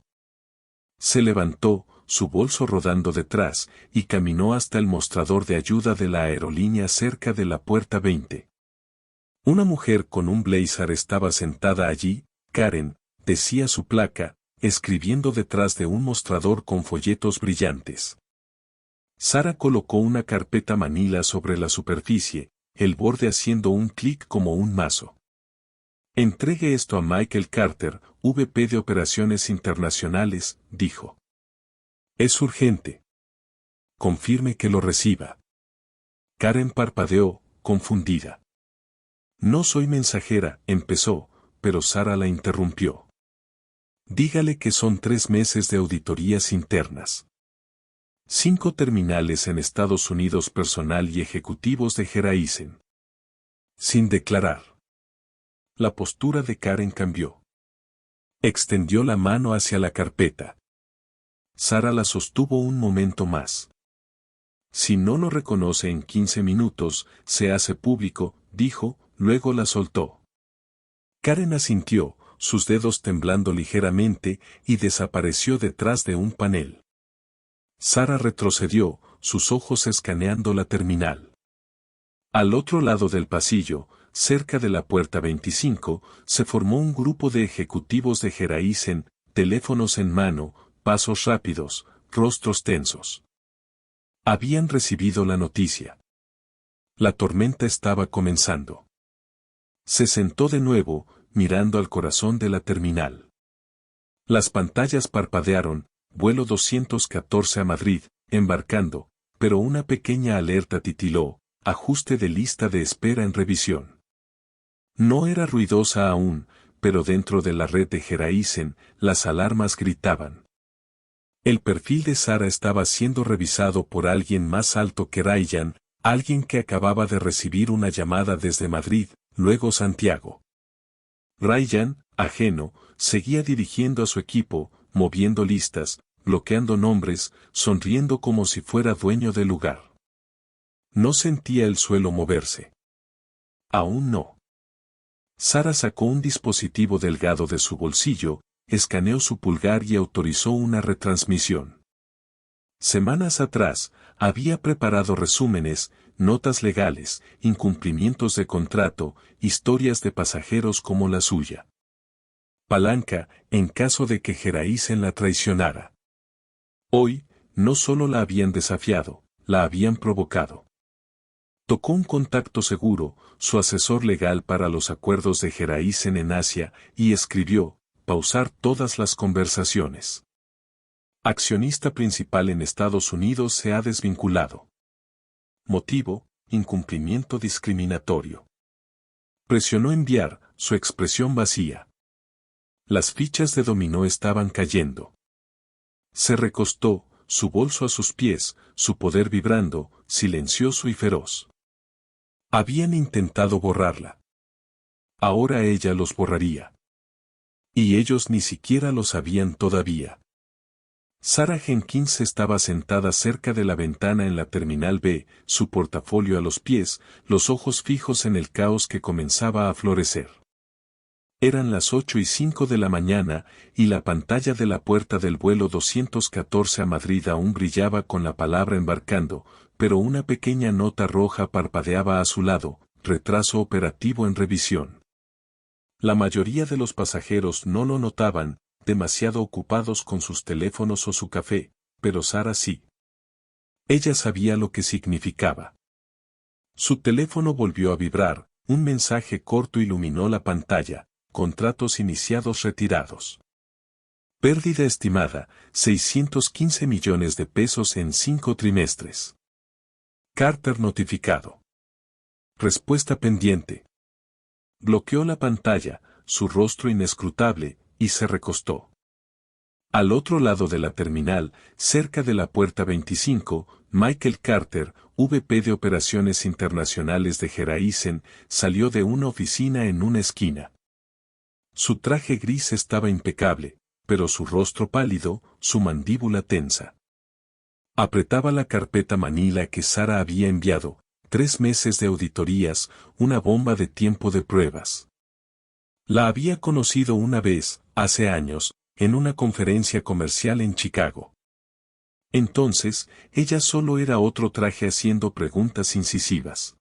Se levantó, su bolso rodando detrás, y caminó hasta el mostrador de ayuda de la aerolínea cerca de la puerta 20. Una mujer con un blazer estaba sentada allí, Karen, decía su placa, escribiendo detrás de un mostrador con folletos brillantes. Sara colocó una carpeta manila sobre la superficie, el borde haciendo un clic como un mazo. Entregue esto a Michael Carter, VP de Operaciones Internacionales, dijo. Es urgente. Confirme que lo reciba. Karen parpadeó, confundida. No soy mensajera, empezó, pero Sara la interrumpió. Dígale que son 3 meses de auditorías internas. 5 terminales en Estados Unidos personal y ejecutivos de Geraisen. Sin declarar. La postura de Karen cambió. Extendió la mano hacia la carpeta. Sara la sostuvo un momento más. Si no lo reconoce en 15 minutos, se hace público, dijo, luego la soltó. Karen asintió, sus dedos temblando ligeramente, y desapareció detrás de un panel. Sara retrocedió, sus ojos escaneando la terminal. Al otro lado del pasillo, cerca de la puerta 25, se formó un grupo de ejecutivos de Verizon, teléfonos en mano, pasos rápidos, rostros tensos. Habían recibido la noticia. La tormenta estaba comenzando. Se sentó de nuevo, mirando al corazón de la terminal. Las pantallas parpadearon, vuelo 214 a Madrid, embarcando, pero una pequeña alerta titiló, ajuste de lista de espera en revisión. No era ruidosa aún, pero dentro de la red de Verizon, las alarmas gritaban. El perfil de Sara estaba siendo revisado por alguien más alto que Ryan, alguien que acababa de recibir una llamada desde Madrid, luego Santiago. Ryan, ajeno, seguía dirigiendo a su equipo, moviendo listas, bloqueando nombres, sonriendo como si fuera dueño del lugar. No sentía el suelo moverse. Aún no. Sara sacó un dispositivo delgado de su bolsillo, escaneó su pulgar y autorizó una retransmisión. Semanas atrás, había preparado resúmenes, notas legales, incumplimientos de contrato, historias de pasajeros como la suya. Palanca, en caso de que Verizon la traicionara. Hoy, no solo la habían desafiado, la habían provocado. Tocó un contacto seguro, su asesor legal para los acuerdos de Verizon en Asia, y escribió, pausar todas las conversaciones. Accionista principal en Estados Unidos se ha desvinculado. Motivo, incumplimiento discriminatorio. Presionó enviar, su expresión vacía. Las fichas de dominó estaban cayendo. Se recostó, su bolso a sus pies, su poder vibrando, silencioso y feroz. Habían intentado borrarla. Ahora ella los borraría. Y ellos ni siquiera lo sabían todavía. Sara Jenkins estaba sentada cerca de la ventana en la terminal B, su portafolio a los pies, los ojos fijos en el caos que comenzaba a florecer. Eran las 8:05 de la mañana, y la pantalla de la puerta del vuelo 214 a Madrid aún brillaba con la palabra embarcando, pero una pequeña nota roja parpadeaba a su lado, retraso operativo en revisión. La mayoría de los pasajeros no lo notaban, demasiado ocupados con sus teléfonos o su café, pero Sara sí. Ella sabía lo que significaba. Su teléfono volvió a vibrar, un mensaje corto iluminó la pantalla, contratos iniciados retirados. Pérdida estimada, 615 millones de pesos en 5 trimestres. Carter notificado. Respuesta pendiente. Bloqueó la pantalla, su rostro inescrutable, y se recostó. Al otro lado de la terminal, cerca de la puerta 25, Michael Carter, VP de Operaciones Internacionales de Verizon, salió de una oficina en una esquina. Su traje gris estaba impecable, pero su rostro pálido, su mandíbula tensa. Apretaba la carpeta Manila que Sara había enviado, 3 meses de auditorías, una bomba de tiempo de pruebas. La había conocido una vez, hace años, en una conferencia comercial en Chicago. Entonces, ella solo era otro traje haciendo preguntas incisivas.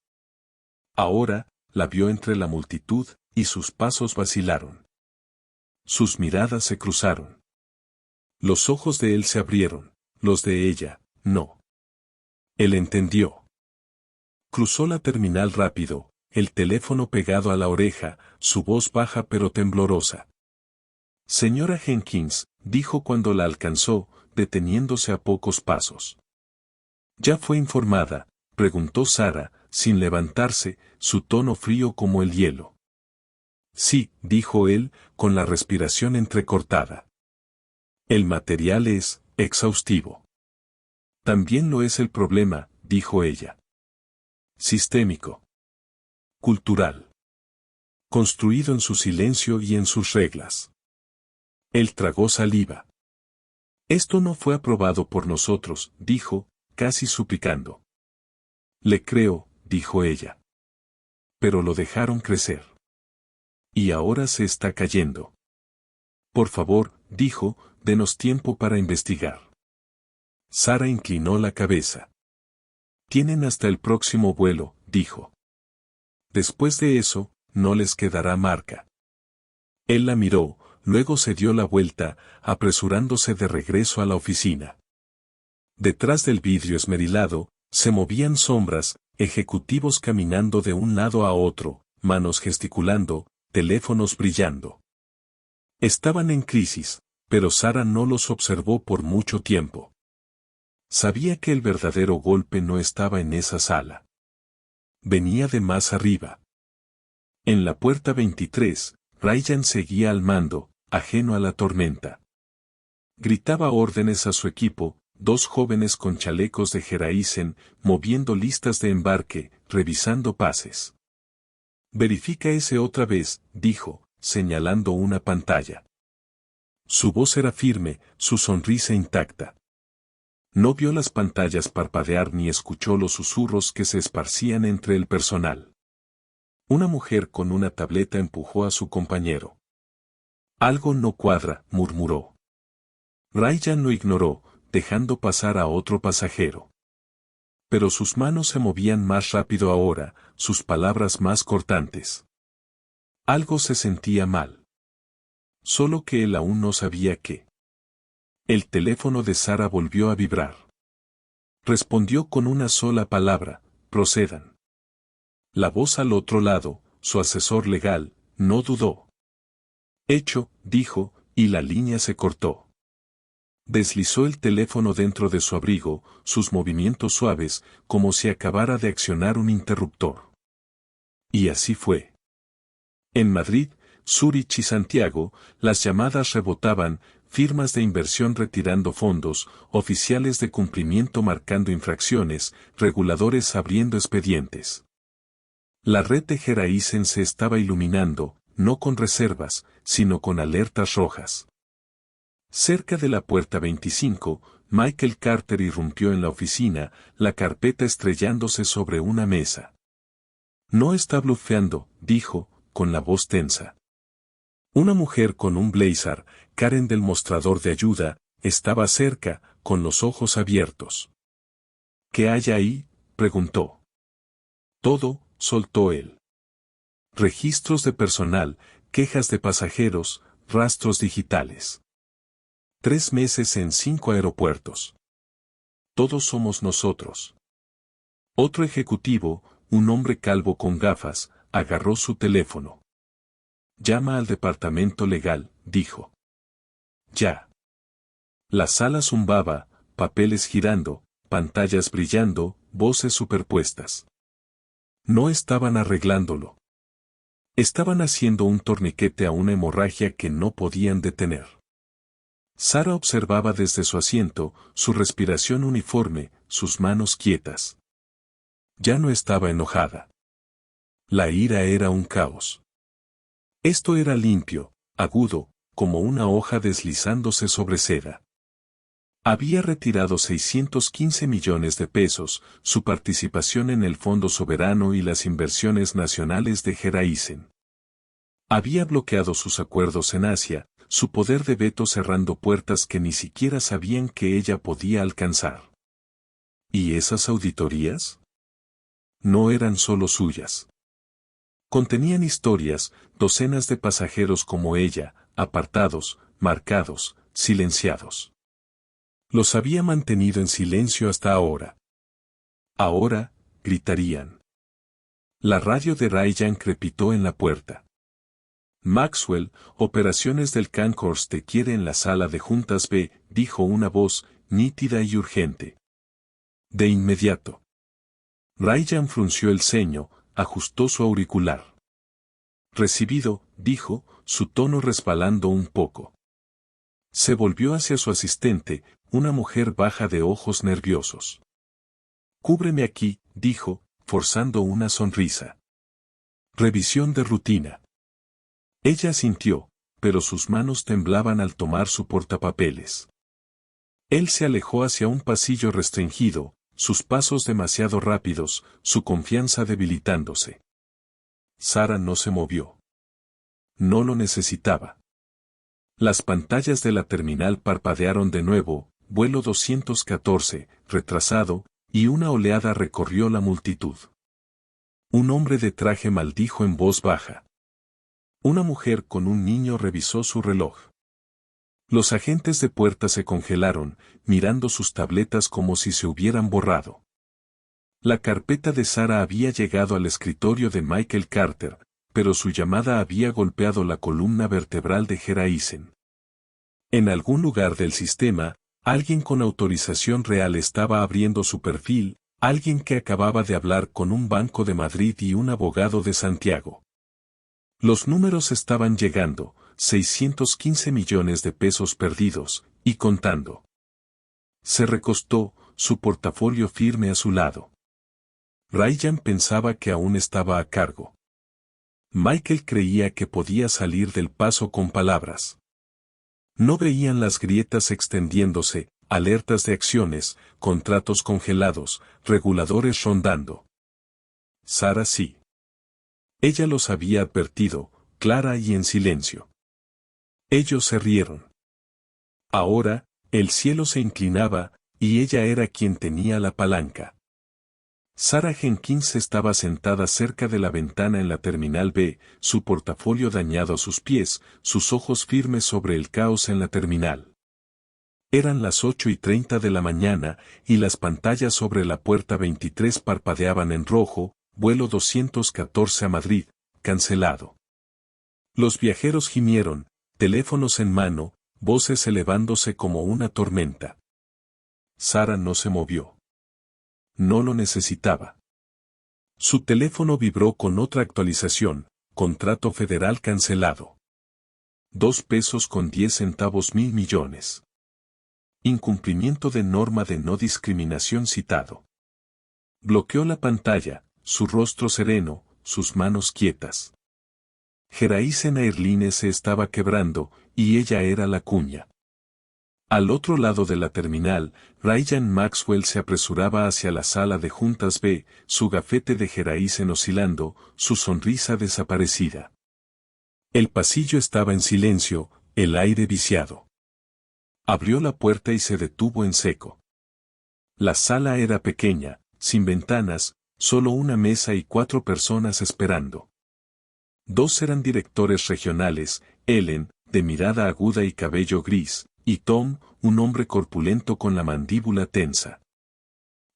Ahora, la vio entre la multitud, y sus pasos vacilaron. Sus miradas se cruzaron. Los ojos de él se abrieron, los de ella, no. Él entendió. Cruzó la terminal rápido, el teléfono pegado a la oreja, su voz baja pero temblorosa. Señora Jenkins, dijo cuando la alcanzó, deteniéndose a pocos pasos. ¿Ya fue informada?, preguntó Sara, sin levantarse, su tono frío como el hielo. Sí, dijo él, con la respiración entrecortada. El material es exhaustivo. También lo es el problema, dijo ella. Sistémico. Cultural. Construido en su silencio y en sus reglas. Él tragó saliva. Esto no fue aprobado por nosotros, dijo, casi suplicando. Le creo, dijo ella. Pero lo dejaron crecer. Y ahora se está cayendo. Por favor, dijo, denos tiempo para investigar. Sara inclinó la cabeza. Tienen hasta el próximo vuelo, dijo. Después de eso, no les quedará marca. Él la miró, luego se dio la vuelta, apresurándose de regreso a la oficina. Detrás del vidrio esmerilado, se movían sombras, ejecutivos caminando de un lado a otro, manos gesticulando, teléfonos brillando. Estaban en crisis, pero Sara no los observó por mucho tiempo. Sabía que el verdadero golpe no estaba en esa sala. Venía de más arriba. En la puerta 23, Ryan seguía al mando, ajeno a la tormenta. Gritaba órdenes a su equipo, dos jóvenes con chalecos de Geraisen, moviendo listas de embarque, revisando pases. Verifica ese otra vez, dijo, señalando una pantalla. Su voz era firme, su sonrisa intacta. No vio las pantallas parpadear ni escuchó los susurros que se esparcían entre el personal. Una mujer con una tableta empujó a su compañero. Algo no cuadra, murmuró. Ryan lo ignoró, dejando pasar a otro pasajero. Pero sus manos se movían más rápido ahora, sus palabras más cortantes. Algo se sentía mal. Solo que él aún no sabía qué. El teléfono de Sara volvió a vibrar. Respondió con una sola palabra: procedan. La voz al otro lado, su asesor legal, no dudó. Hecho, dijo, y la línea se cortó. Deslizó el teléfono dentro de su abrigo, sus movimientos suaves, como si acabara de accionar un interruptor. Y así fue. En Madrid, Zúrich y Santiago, las llamadas rebotaban, firmas de inversión retirando fondos, oficiales de cumplimiento marcando infracciones, reguladores abriendo expedientes. La red de Geraisen se estaba iluminando, no con reservas, sino con alertas rojas. Cerca de la puerta 25, Michael Carter irrumpió en la oficina, la carpeta estrellándose sobre una mesa. No está blufeando, dijo, con la voz tensa. Una mujer con un blazer, Karen del mostrador de ayuda, estaba cerca, con los ojos abiertos. ¿Qué hay ahí?, preguntó. Todo, soltó él. Registros de personal, quejas de pasajeros, rastros digitales. 3 meses en 5 aeropuertos. Todos somos nosotros. Otro ejecutivo, un hombre calvo con gafas, agarró su teléfono. Llama al departamento legal, dijo. Ya. La sala zumbaba, papeles girando, pantallas brillando, voces superpuestas. No estaban arreglándolo. Estaban haciendo un torniquete a una hemorragia que no podían detener. Sara observaba desde su asiento, su respiración uniforme, sus manos quietas. Ya no estaba enojada. La ira era un caos. Esto era limpio, agudo, como una hoja deslizándose sobre seda. Había retirado 615 millones de pesos, su participación en el Fondo Soberano y las inversiones nacionales de Geraisen. Había bloqueado sus acuerdos en Asia, su poder de veto cerrando puertas que ni siquiera sabían que ella podía alcanzar. ¿Y esas auditorías? No eran solo suyas. Contenían historias, docenas de pasajeros como ella, apartados, marcados, silenciados. Los había mantenido en silencio hasta ahora. Ahora, gritarían. La radio de Ryan crepitó en la puerta. Maxwell, operaciones del Cancors te quiere en la sala de juntas B, dijo una voz, nítida y urgente. De inmediato. Ryan frunció el ceño, ajustó su auricular. Recibido, dijo, su tono resbalando un poco. Se volvió hacia su asistente, una mujer baja de ojos nerviosos. Cúbreme aquí, dijo, forzando una sonrisa. Revisión de rutina. Ella asintió, pero sus manos temblaban al tomar su portapapeles. Él se alejó hacia un pasillo restringido, sus pasos demasiado rápidos, su confianza debilitándose. Sara no se movió. No lo necesitaba. Las pantallas de la terminal parpadearon de nuevo, vuelo 214, retrasado, y una oleada recorrió la multitud. Un hombre de traje maldijo en voz baja. Una mujer con un niño revisó su reloj. Los agentes de puerta se congelaron, mirando sus tabletas como si se hubieran borrado. La carpeta de Sara había llegado al escritorio de Michael Carter, pero su llamada había golpeado la columna vertebral de Gera Eisen. En algún lugar del sistema, alguien con autorización real estaba abriendo su perfil, alguien que acababa de hablar con un banco de Madrid y un abogado de Santiago. Los números estaban llegando, 615 millones de pesos perdidos, y contando. Se recostó, su portafolio firme a su lado. Ryan pensaba que aún estaba a cargo. Michael creía que podía salir del paso con palabras. No veían las grietas extendiéndose, alertas de acciones, contratos congelados, reguladores rondando. Sara sí. Ella los había advertido, clara y en silencio. Ellos se rieron. Ahora, el cielo se inclinaba, y ella era quien tenía la palanca. Sara Jenkins estaba sentada cerca de la ventana en la terminal B, su portafolio dañado a sus pies, sus ojos firmes sobre el caos en la terminal. Eran las 8:30 de la mañana, y las pantallas sobre la puerta 23 parpadeaban en rojo, vuelo 214 a Madrid, cancelado. Los viajeros gimieron, teléfonos en mano, voces elevándose como una tormenta. Sara no se movió. No lo necesitaba. Su teléfono vibró con otra actualización, contrato federal cancelado. 2 pesos con 10 centavos mil millones. Incumplimiento de norma de no discriminación citado. Bloqueó la pantalla, su rostro sereno, sus manos quietas. Gera Eisen Airlines se estaba quebrando, y ella era la cuña. Al otro lado de la terminal, Ryan Maxwell se apresuraba hacia la sala de juntas B, su gafete de Gera Eisen oscilando, su sonrisa desaparecida. El pasillo estaba en silencio, el aire viciado. Abrió la puerta y se detuvo en seco. La sala era pequeña, sin ventanas, solo una mesa y 4 personas esperando. 2 eran directores regionales, Ellen, de mirada aguda y cabello gris, y Tom, un hombre corpulento con la mandíbula tensa.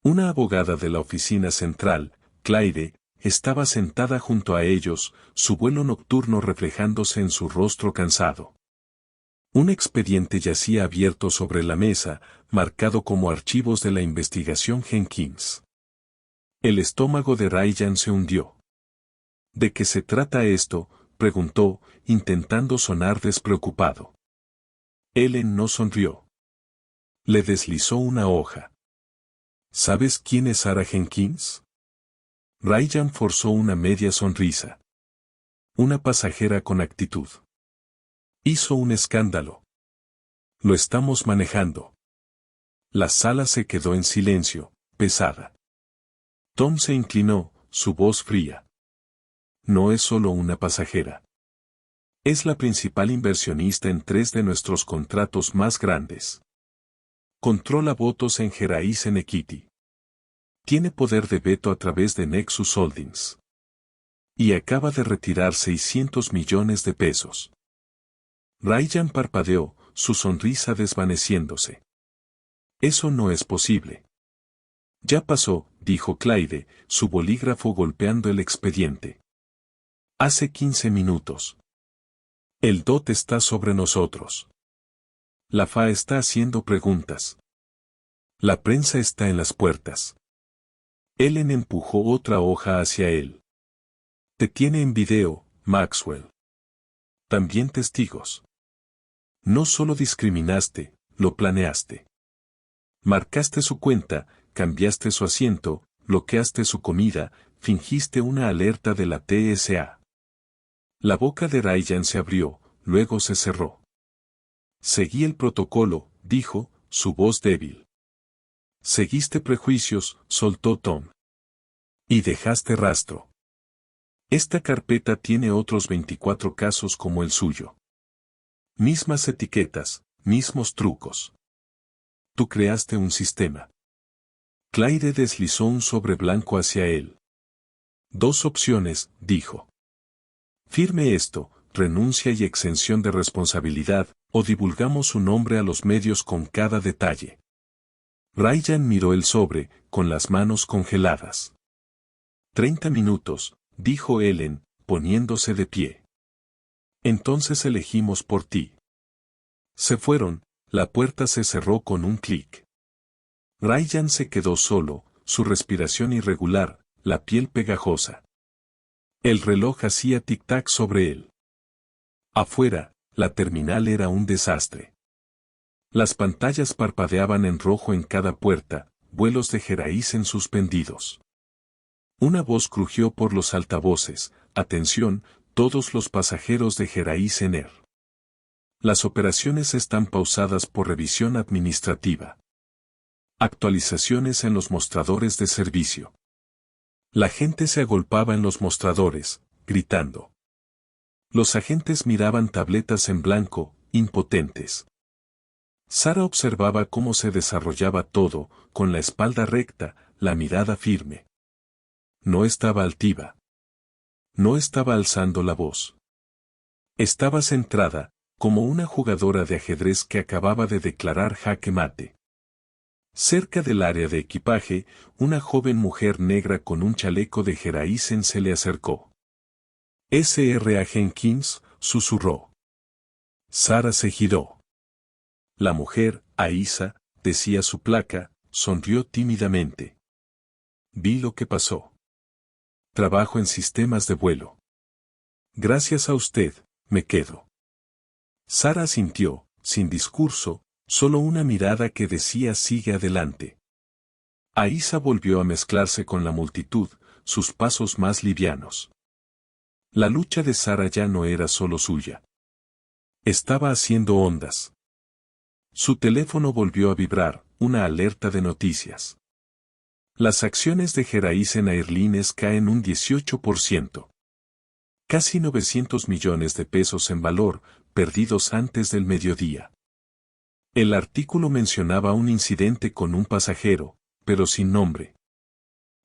Una abogada de la oficina central, Claire, estaba sentada junto a ellos, su vuelo nocturno reflejándose en su rostro cansado. Un expediente yacía abierto sobre la mesa, marcado como archivos de la investigación Jenkins. El estómago de Ryan se hundió. ¿De qué se trata esto?, preguntó, intentando sonar despreocupado. Ellen no sonrió. Le deslizó una hoja. ¿Sabes quién es Sara Jenkins? Ryan forzó una media sonrisa. Una pasajera con actitud. Hizo un escándalo. Lo estamos manejando. La sala se quedó en silencio, pesada. Tom se inclinó, su voz fría. No es solo una pasajera. Es la principal inversionista en 3 de nuestros contratos más grandes. Controla votos en Gera Eisen Equity. Tiene poder de veto a través de Nexus Holdings. Y acaba de retirar 600 millones de pesos. Ryan parpadeó, su sonrisa desvaneciéndose. Eso no es posible. Ya pasó, dijo Claire, su bolígrafo golpeando el expediente. Hace 15 minutos. El DOT está sobre nosotros. La FA está haciendo preguntas. La prensa está en las puertas. Ellen empujó otra hoja hacia él. Te tiene en video, Maxwell. También testigos. No solo discriminaste, lo planeaste. Marcaste su cuenta, cambiaste su asiento, bloqueaste su comida, fingiste una alerta de la TSA. La boca de Ryan se abrió, luego se cerró. Seguí el protocolo, dijo, su voz débil. Seguiste prejuicios, soltó Tom. Y dejaste rastro. Esta carpeta tiene otros 24 casos como el suyo. Mismas etiquetas, mismos trucos. Tú creaste un sistema. Claire deslizó un sobre blanco hacia él. 2 opciones, dijo. Firme esto, renuncia y exención de responsabilidad, o divulgamos su nombre a los medios con cada detalle. Ryan miró el sobre, con las manos congeladas. 30 minutos, dijo Ellen, poniéndose de pie. Entonces elegimos por ti. Se fueron, la puerta se cerró con un clic. Ryan se quedó solo, su respiración irregular, la piel pegajosa. El reloj hacía tic-tac sobre él. Afuera, la terminal era un desastre. Las pantallas parpadeaban en rojo en cada puerta, vuelos de Geraisen suspendidos. Una voz crujió por los altavoces: atención, todos los pasajeros de Geraisen Air. Las operaciones están pausadas por revisión administrativa. Actualizaciones en los mostradores de servicio. La gente se agolpaba en los mostradores, gritando. Los agentes miraban tabletas en blanco, impotentes. Sara observaba cómo se desarrollaba todo, con la espalda recta, la mirada firme. No estaba altiva. No estaba alzando la voz. Estaba centrada, como una jugadora de ajedrez que acababa de declarar jaque mate. Cerca del área de equipaje, una joven mujer negra con un chaleco de Geraisen se le acercó. S.R.A. Jenkins, susurró. Sara se giró. La mujer, Aisa, decía su placa, sonrió tímidamente. Vi lo que pasó. Trabajo en sistemas de vuelo. Gracias a usted, me quedo. Sara asintió, sin discurso, solo una mirada que decía sigue adelante. Aisa volvió a mezclarse con la multitud, sus pasos más livianos. La lucha de Sara ya no era solo suya. Estaba haciendo ondas. Su teléfono volvió a vibrar, una alerta de noticias. Las acciones de Geraisen Airlines caen un 18%. Casi 900 millones de pesos en valor, perdidos antes del mediodía. El artículo mencionaba un incidente con un pasajero, pero sin nombre.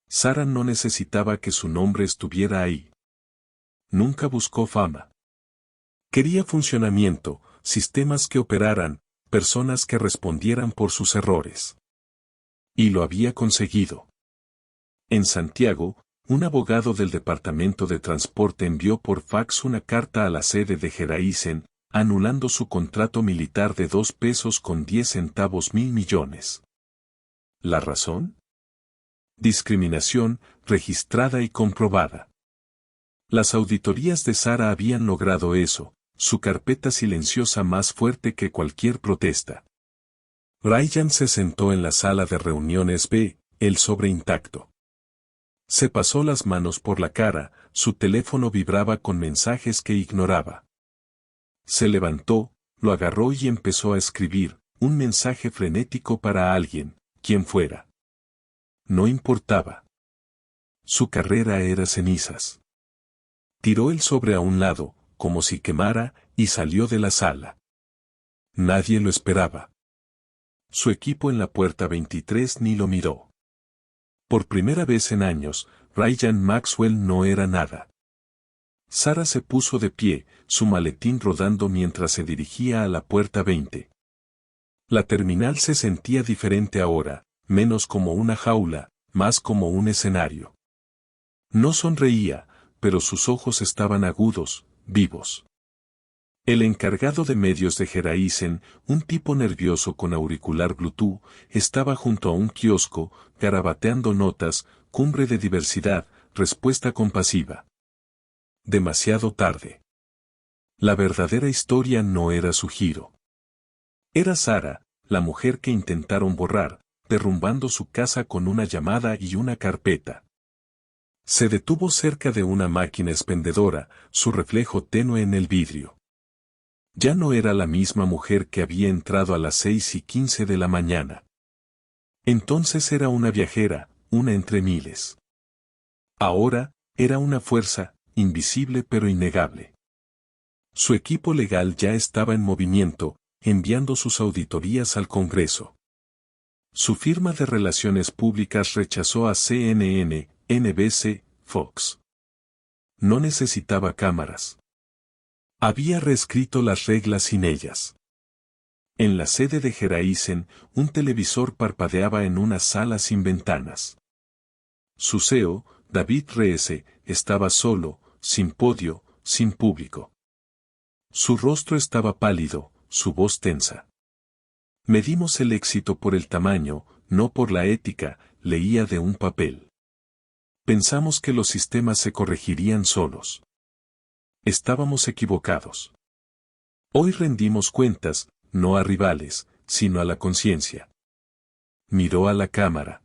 Sara no necesitaba que su nombre estuviera ahí. Nunca buscó fama. Quería funcionamiento, sistemas que operaran, personas que respondieran por sus errores. Y lo había conseguido. En Santiago, un abogado del Departamento de Transporte envió por fax una carta a la sede de Geraisen, anulando su contrato militar de 2 pesos con 10 centavos mil millones. ¿La razón? Discriminación, registrada y comprobada. Las auditorías de Sara habían logrado eso, su carpeta silenciosa más fuerte que cualquier protesta. Ryan se sentó en la sala de reuniones B, el sobre intacto. Se pasó las manos por la cara, su teléfono vibraba con mensajes que ignoraba. Se levantó, lo agarró y empezó a escribir, un mensaje frenético para alguien, quien fuera. No importaba. Su carrera era cenizas. Tiró el sobre a un lado, como si quemara, y salió de la sala. Nadie lo esperaba. Su equipo en la puerta 23 ni lo miró. Por primera vez en años, Ryan Maxwell no era nada. Sara se puso de pie, su maletín rodando mientras se dirigía a la puerta 20. La terminal se sentía diferente ahora, menos como una jaula, más como un escenario. No sonreía, pero sus ojos estaban agudos, vivos. El encargado de medios de Geraisen, un tipo nervioso con auricular Bluetooth, estaba junto a un kiosco, garabateando notas, cumbre de diversidad, respuesta compasiva. Demasiado tarde. La verdadera historia no era su giro. Era Sara, la mujer que intentaron borrar, derrumbando su casa con una llamada y una carpeta. Se detuvo cerca de una máquina expendedora, su reflejo tenue en el vidrio. Ya no era la misma mujer que había entrado a las 6:15 de la mañana. Entonces era una viajera, una entre miles. Ahora, era una fuerza, invisible pero innegable. Su equipo legal ya estaba en movimiento, enviando sus auditorías al Congreso. Su firma de relaciones públicas rechazó a CNN, NBC, Fox. No necesitaba cámaras. Había reescrito las reglas sin ellas. En la sede de Geraisen, un televisor parpadeaba en una sala sin ventanas. Su CEO, David Reese, estaba solo, sin podio, sin público. Su rostro estaba pálido, su voz tensa. Medimos el éxito por el tamaño, no por la ética, leía de un papel. Pensamos que los sistemas se corregirían solos. Estábamos equivocados. Hoy rendimos cuentas, no a rivales, sino a la conciencia. Miró a la cámara.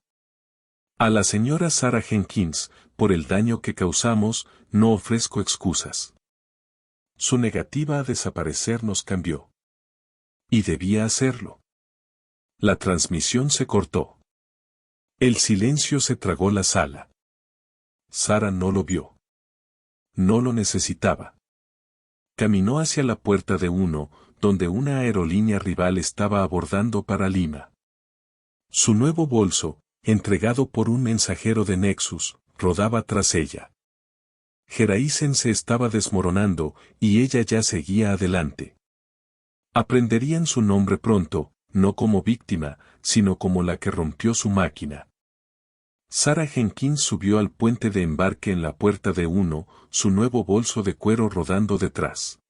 A la señora Sarah Jenkins, por el daño que causamos, no ofrezco excusas. Su negativa a desaparecer nos cambió. Y debía hacerlo. La transmisión se cortó. El silencio se tragó la sala. Sarah no lo vio. No lo necesitaba. Caminó hacia la puerta de uno, donde una aerolínea rival estaba abordando para Lima. Su nuevo bolso, entregado por un mensajero de Nexus, rodaba tras ella. Geraisen se estaba desmoronando, y ella ya seguía adelante. Aprenderían su nombre pronto, no como víctima, sino como la que rompió su máquina. Sarah Jenkins subió al puente de embarque en la puerta de uno, su nuevo bolso de cuero rodando detrás.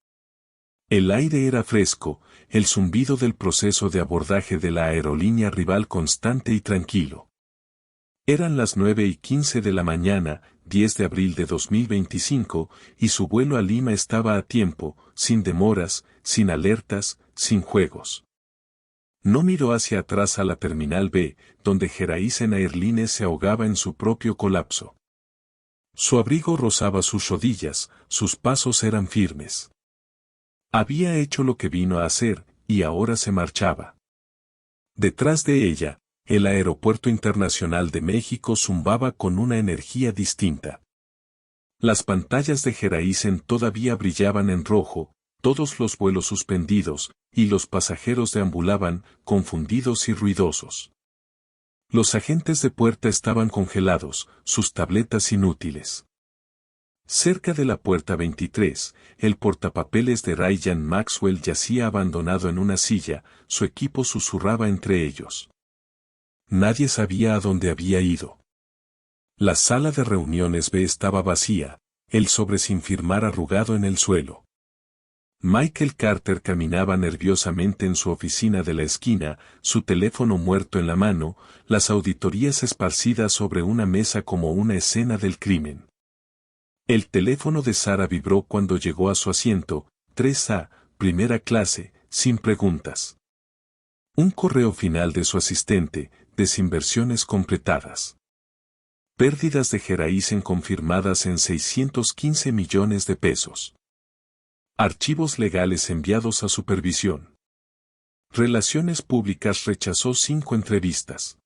El aire era fresco, el zumbido del proceso de abordaje de la aerolínea rival constante y tranquilo. Eran las 9:15 de la mañana, 10 de abril de 2025, y su vuelo a Lima estaba a tiempo, sin demoras, sin alertas, sin juegos. No miró hacia atrás a la Terminal B, donde Geraisen Airlines se ahogaba en su propio colapso. Su abrigo rozaba sus rodillas, sus pasos eran firmes. Había hecho lo que vino a hacer, y ahora se marchaba. Detrás de ella, el Aeropuerto Internacional de México zumbaba con una energía distinta. Las pantallas de Geraisen todavía brillaban en rojo, todos los vuelos suspendidos, y los pasajeros deambulaban, confundidos y ruidosos. Los agentes de puerta estaban congelados, sus tabletas inútiles. Cerca de la puerta 23, el portapapeles de Ryan Maxwell yacía abandonado en una silla, su equipo susurraba entre ellos. Nadie sabía a dónde había ido. La sala de reuniones B estaba vacía, el sobre sin firmar arrugado en el suelo. Michael Carter caminaba nerviosamente en su oficina de la esquina, su teléfono muerto en la mano, las auditorías esparcidas sobre una mesa como una escena del crimen. El teléfono de Sarah vibró cuando llegó a su asiento, 3A, primera clase, sin preguntas. Un correo final de su asistente, desinversiones completadas. Pérdidas de Geraisen confirmadas en 615 millones de pesos. Archivos legales enviados a supervisión. Relaciones Públicas rechazó 5 entrevistas.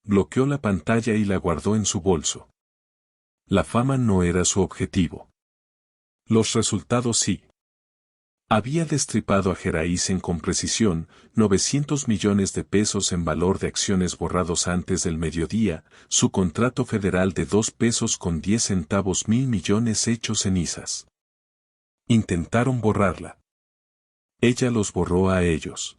Bloqueó la pantalla y la guardó en su bolso. La fama no era su objetivo. Los resultados sí. Había destripado a Geraisen con precisión, 900 millones de pesos en valor de acciones borrados antes del mediodía, su contrato federal de 2 pesos con 10 centavos mil millones hecho cenizas. Intentaron borrarla. Ella los borró a ellos.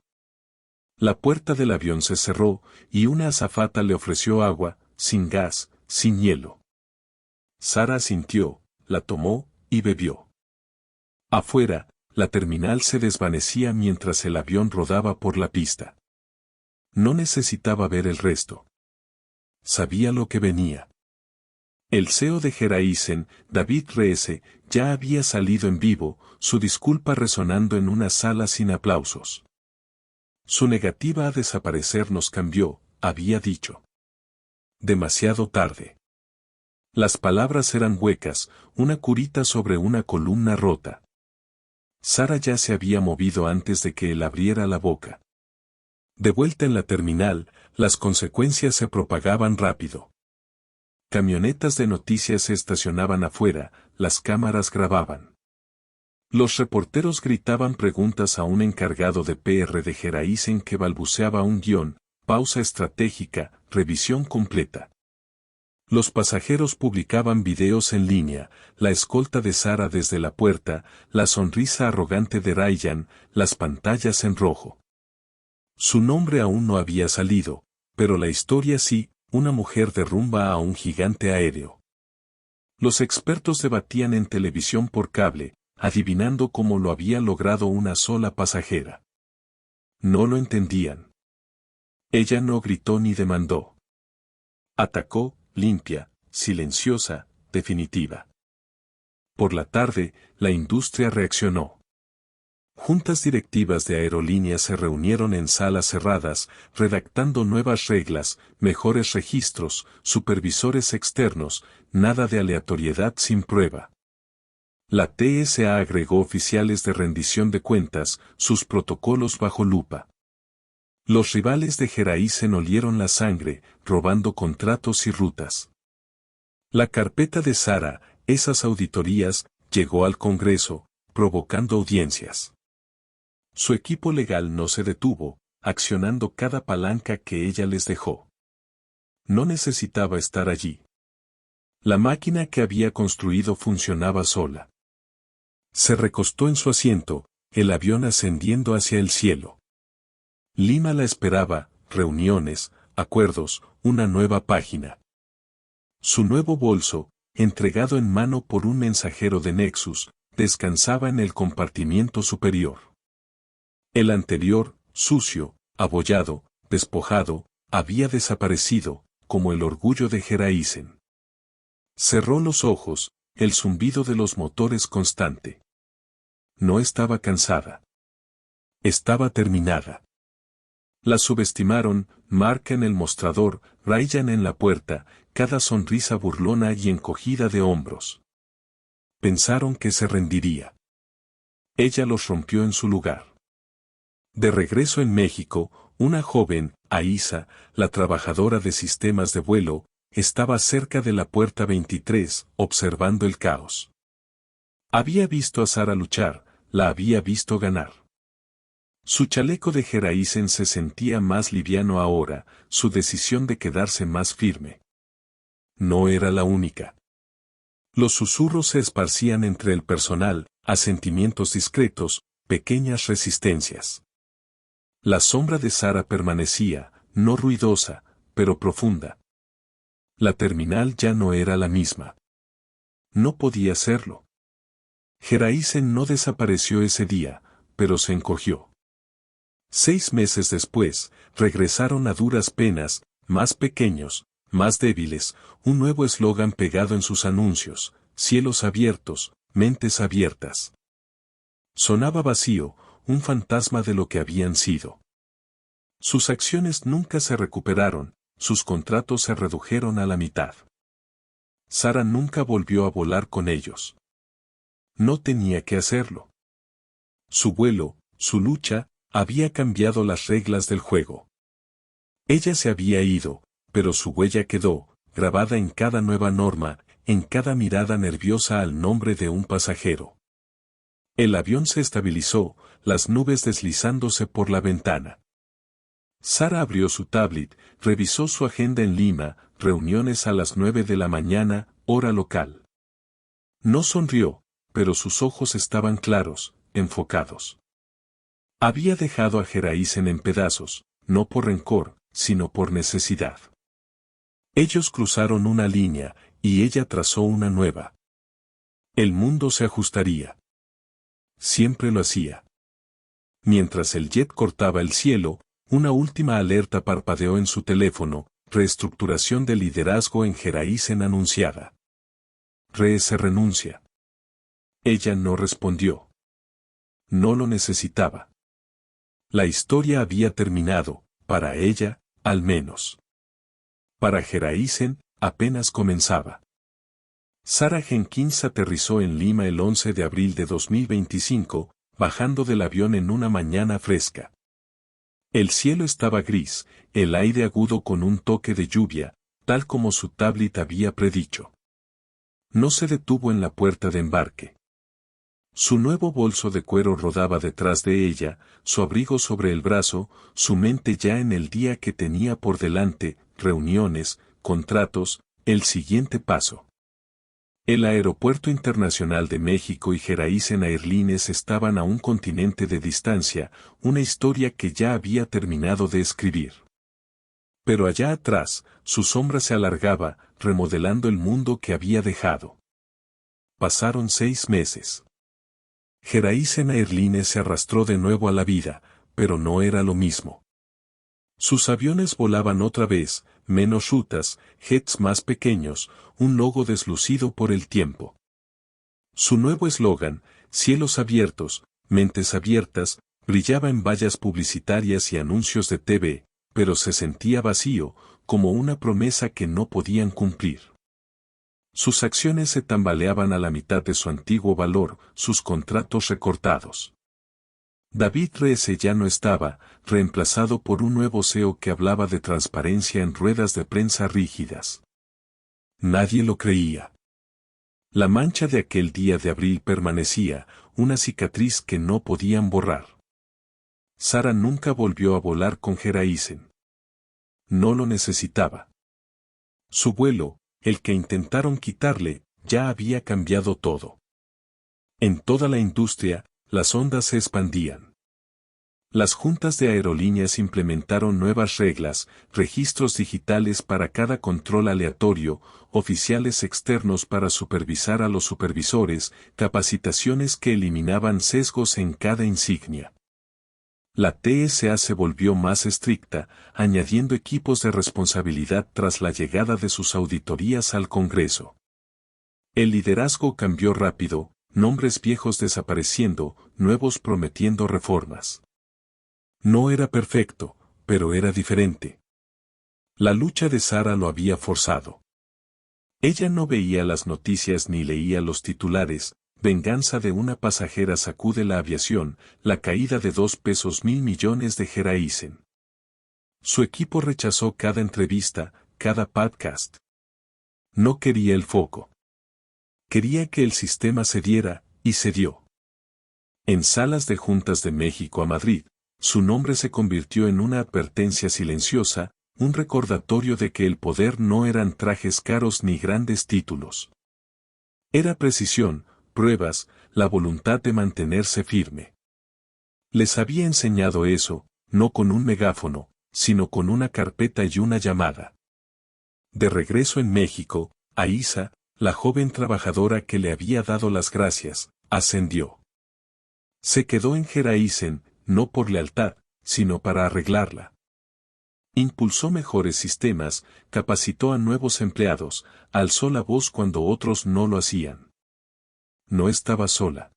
La puerta del avión se cerró, y una azafata le ofreció agua, sin gas, sin hielo. Sarah asintió, la tomó, y bebió. Afuera, la terminal se desvanecía mientras el avión rodaba por la pista. No necesitaba ver el resto. Sabía lo que venía. El CEO de Geraisen, David Reese, ya había salido en vivo, su disculpa resonando en una sala sin aplausos. Su negativa a desaparecer nos cambió, había dicho. Demasiado tarde. Las palabras eran huecas, una curita sobre una columna rota. Sarah ya se había movido antes de que él abriera la boca. De vuelta en la terminal, las consecuencias se propagaban rápido. Camionetas de noticias se estacionaban afuera, las cámaras grababan. Los reporteros gritaban preguntas a un encargado de PR de Geraisen que balbuceaba un guión, pausa estratégica, revisión completa. Los pasajeros publicaban videos en línea, la escolta de Sara desde la puerta, la sonrisa arrogante de Ryan, las pantallas en rojo. Su nombre aún no había salido, pero la historia sí, una mujer derrumba a un gigante aéreo. Los expertos debatían en televisión por cable, adivinando cómo lo había logrado una sola pasajera. No lo entendían. Ella no gritó ni demandó. Atacó, limpia, silenciosa, definitiva. Por la tarde, la industria reaccionó. Juntas directivas de aerolíneas se reunieron en salas cerradas, redactando nuevas reglas, mejores registros, supervisores externos, nada de aleatoriedad sin prueba. La TSA agregó oficiales de rendición de cuentas, sus protocolos bajo lupa. Los rivales de Geraisen olieron la sangre, robando contratos y rutas. La carpeta de Sara, esas auditorías, llegó al Congreso, provocando audiencias. Su equipo legal no se detuvo, accionando cada palanca que ella les dejó. No necesitaba estar allí. La máquina que había construido funcionaba sola. Se recostó en su asiento, el avión ascendiendo hacia el cielo. Lima la esperaba, reuniones, acuerdos, una nueva página. Su nuevo bolso, entregado en mano por un mensajero de Nexus, descansaba en el compartimiento superior. El anterior, sucio, abollado, despojado, había desaparecido, como el orgullo de Geraisen. Cerró los ojos, el zumbido de los motores constante. No estaba cansada. Estaba terminada. La subestimaron, Mark en el mostrador, Ryan en la puerta, cada sonrisa burlona y encogida de hombros. Pensaron que se rendiría. Ella los rompió en su lugar. De regreso en México, una joven, Aisa, la trabajadora de sistemas de vuelo, estaba cerca de la puerta 23, observando el caos. Había visto a Sara luchar, la había visto ganar. Su chaleco de Geraisen se sentía más liviano ahora, su decisión de quedarse más firme. No era la única. Los susurros se esparcían entre el personal, asentimientos discretos, pequeñas resistencias. La sombra de Sara permanecía, no ruidosa, pero profunda. La terminal ya no era la misma. No podía serlo. Geraisen no desapareció ese día, pero se encogió. 6 meses después, regresaron a duras penas, más pequeños, más débiles, un nuevo eslogan pegado en sus anuncios, cielos abiertos, mentes abiertas. Sonaba vacío, un fantasma de lo que habían sido. Sus acciones nunca se recuperaron, sus contratos se redujeron a la mitad. Sara nunca volvió a volar con ellos. No tenía que hacerlo. Su vuelo, su lucha, había cambiado las reglas del juego. Ella se había ido, pero su huella quedó, grabada en cada nueva norma, en cada mirada nerviosa al nombre de un pasajero. El avión se estabilizó, las nubes deslizándose por la ventana. Sara abrió su tablet, revisó su agenda en Lima, reuniones a las 9 de la mañana, hora local. No sonrió, pero sus ojos estaban claros, enfocados. Había dejado a Geraisen en pedazos, no por rencor, sino por necesidad. Ellos cruzaron una línea, y ella trazó una nueva. El mundo se ajustaría. Siempre lo hacía. Mientras el jet cortaba el cielo, una última alerta parpadeó en su teléfono, reestructuración de liderazgo en Geraisen anunciada. Se renuncia. Ella no respondió. No lo necesitaba. La historia había terminado, para ella, al menos. Para Geraisen, apenas comenzaba. Sara Jenkins aterrizó en Lima el 11 de abril de 2025, bajando del avión en una mañana fresca. El cielo estaba gris, el aire agudo con un toque de lluvia, tal como su tablet había predicho. No se detuvo en la puerta de embarque. Su nuevo bolso de cuero rodaba detrás de ella, su abrigo sobre el brazo, su mente ya en el día que tenía por delante, reuniones, contratos, el siguiente paso. El Aeropuerto Internacional de México y Gereisen Airlines estaban a un continente de distancia, una historia que ya había terminado de escribir. Pero allá atrás, su sombra se alargaba, remodelando el mundo que había dejado. Pasaron 6 meses. Gereisen Airlines se arrastró de nuevo a la vida, pero no era lo mismo. Sus aviones volaban otra vez, menos rutas, jets más pequeños, un logo deslucido por el tiempo. Su nuevo eslogan, cielos abiertos, mentes abiertas, brillaba en vallas publicitarias y anuncios de TV, pero se sentía vacío, como una promesa que no podían cumplir. Sus acciones se tambaleaban a la mitad de su antiguo valor, sus contratos recortados. David Reese ya no estaba, reemplazado por un nuevo CEO que hablaba de transparencia en ruedas de prensa rígidas. Nadie lo creía. La mancha de aquel día de abril permanecía, una cicatriz que no podían borrar. Sara nunca volvió a volar con Gereisen. No lo necesitaba. Su vuelo, el que intentaron quitarle, ya había cambiado todo. En toda la industria, las ondas se expandían. Las juntas de aerolíneas implementaron nuevas reglas, registros digitales para cada control aleatorio, oficiales externos para supervisar a los supervisores, capacitaciones que eliminaban sesgos en cada insignia. La TSA se volvió más estricta, añadiendo equipos de responsabilidad tras la llegada de sus auditorías al Congreso. El liderazgo cambió rápido, nombres viejos desapareciendo, nuevos prometiendo reformas. No era perfecto, pero era diferente. La lucha de Sara lo había forzado. Ella no veía las noticias ni leía los titulares. Venganza de una pasajera sacude la aviación, la caída de $2.000 millones de Gereisen. Su equipo rechazó cada entrevista, cada podcast. No quería el foco. Quería que el sistema cediera, y cedió. En salas de juntas de México a Madrid, su nombre se convirtió en una advertencia silenciosa, un recordatorio de que el poder no eran trajes caros ni grandes títulos. Era precisión, pruebas, la voluntad de mantenerse firme. Les había enseñado eso, no con un megáfono, sino con una carpeta y una llamada. De regreso en México, Aisa, la joven trabajadora que le había dado las gracias, ascendió. Se quedó en Gereisen, no por lealtad, sino para arreglarla. Impulsó mejores sistemas, capacitó a nuevos empleados, alzó la voz cuando otros no lo hacían. No estaba sola.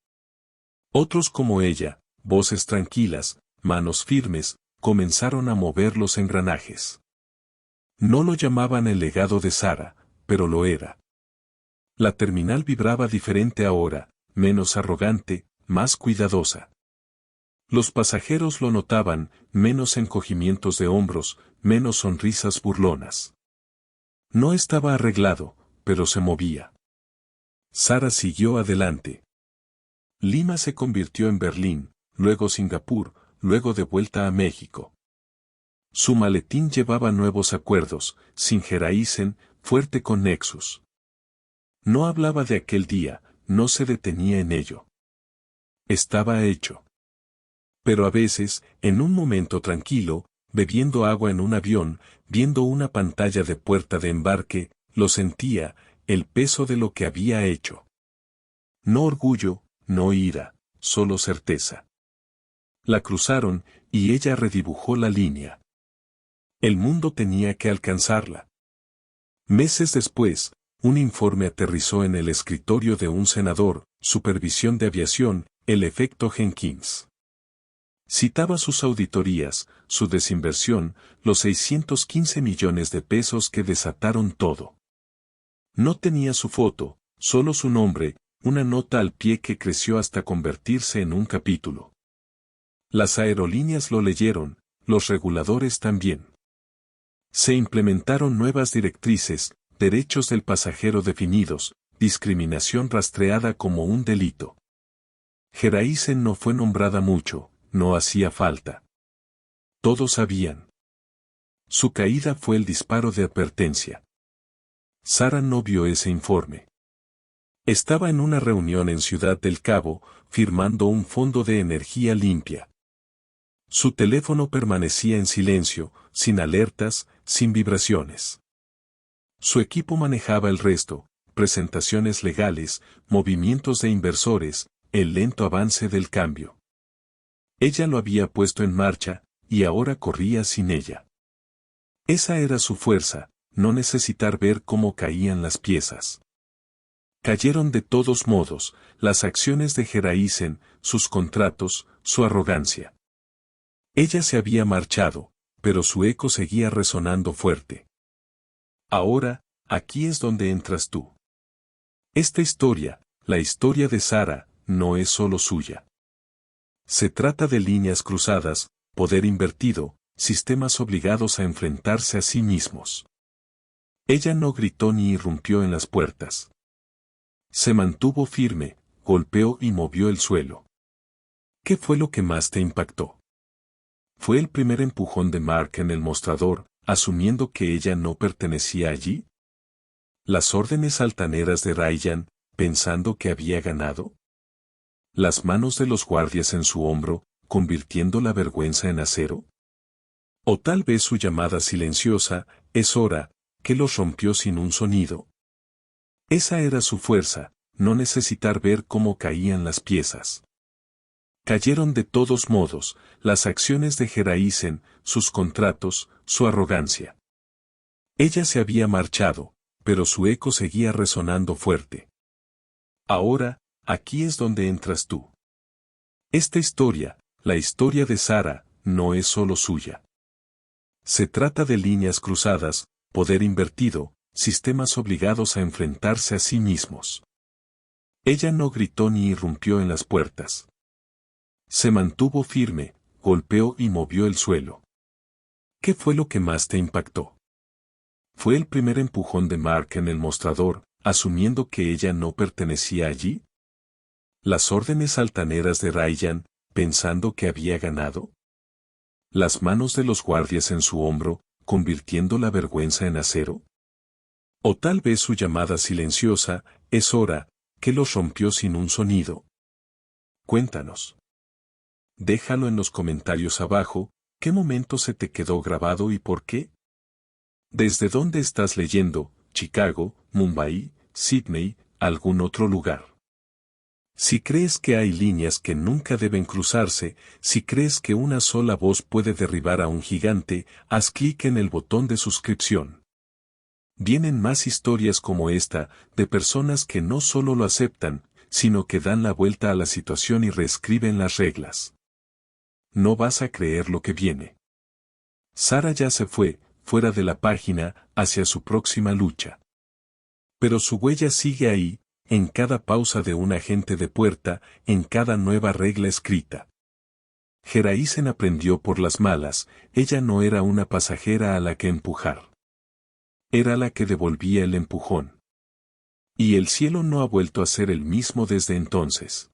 Otros como ella, voces tranquilas, manos firmes, comenzaron a mover los engranajes. No lo llamaban el legado de Sara, pero lo era. La terminal vibraba diferente ahora, menos arrogante, más cuidadosa. Los pasajeros lo notaban, menos encogimientos de hombros, menos sonrisas burlonas. No estaba arreglado, pero se movía. Sara siguió adelante. Lima se convirtió en Berlín, luego Singapur, luego de vuelta a México. Su maletín llevaba nuevos acuerdos, sin Gereisen, fuerte con Nexus. No hablaba de aquel día, no se detenía en ello. Estaba hecho. Pero a veces, en un momento tranquilo, bebiendo agua en un avión, viendo una pantalla de puerta de embarque, lo sentía, el peso de lo que había hecho. No orgullo, no ira, solo certeza. La cruzaron, y ella redibujó la línea. El mundo tenía que alcanzarla. Meses después, un informe aterrizó en el escritorio de un senador, Supervisión de Aviación, el efecto Jenkins. Citaba sus auditorías, su desinversión, los 615 millones de pesos que desataron todo. No tenía su foto, solo su nombre, una nota al pie que creció hasta convertirse en un capítulo. Las aerolíneas lo leyeron, los reguladores también. Se implementaron nuevas directrices, derechos del pasajero definidos, discriminación rastreada como un delito. Geraisen no fue nombrada mucho, no hacía falta. Todos sabían. Su caída fue el disparo de advertencia. Sara no vio ese informe. Estaba en una reunión en Ciudad del Cabo, firmando un fondo de energía limpia. Su teléfono permanecía en silencio, sin alertas, sin vibraciones. Su equipo manejaba el resto, presentaciones legales, movimientos de inversores, el lento avance del cambio. Ella lo había puesto en marcha, y ahora corría sin ella. Esa era su fuerza, no necesitar ver cómo caían las piezas. Cayeron de todos modos, las acciones de Geraisen, sus contratos, su arrogancia. Ella se había marchado, pero su eco seguía resonando fuerte. Ahora, aquí es donde entras tú. Esta historia, la historia de Sara, no es solo suya. Se trata de líneas cruzadas, poder invertido, sistemas obligados a enfrentarse a sí mismos. Ella no gritó ni irrumpió en las puertas. Se mantuvo firme, golpeó y movió el suelo. ¿Qué fue lo que más te impactó? ¿Fue el primer empujón de Mark en el mostrador, asumiendo que ella no pertenecía allí? ¿Las órdenes altaneras de Ryan, pensando que había ganado? ¿Las manos de los guardias en su hombro, convirtiendo la vergüenza en acero? ¿O tal vez su llamada silenciosa, es hora, que los rompió sin un sonido? Esa era su fuerza, no necesitar ver cómo caían las piezas. Cayeron de todos modos, las acciones de Geraisen, sus contratos, su arrogancia. Ella se había marchado, pero su eco seguía resonando fuerte. Ahora, aquí es donde entras tú. Esta historia, la historia de Sara, no es solo suya. Se trata de líneas cruzadas, poder invertido, sistemas obligados a enfrentarse a sí mismos. Ella no gritó ni irrumpió en las puertas. Se mantuvo firme, golpeó y movió el suelo. ¿Qué fue lo que más te impactó? ¿Fue el primer empujón de Mark en el mostrador, asumiendo que ella no pertenecía allí? ¿Las órdenes altaneras de Ryan, pensando que había ganado? ¿Las manos de los guardias en su hombro, convirtiendo la vergüenza en acero? ¿O tal vez su llamada silenciosa, es hora, que los rompió sin un sonido? Cuéntanos. Déjalo en los comentarios abajo, ¿qué momento se te quedó grabado y por qué? ¿Desde dónde estás leyendo? ¿Chicago, Mumbai, Sydney, algún otro lugar? Si crees que hay líneas que nunca deben cruzarse, si crees que una sola voz puede derribar a un gigante, haz clic en el botón de suscripción. Vienen más historias como esta, de personas que no solo lo aceptan, sino que dan la vuelta a la situación y reescriben las reglas. No vas a creer lo que viene. Sara ya se fue, fuera de la página, hacia su próxima lucha. Pero su huella sigue ahí, en cada pausa de un agente de puerta, en cada nueva regla escrita. Geraisen aprendió por las malas, ella no era una pasajera a la que empujar. Era la que devolvía el empujón. Y el cielo no ha vuelto a ser el mismo desde entonces.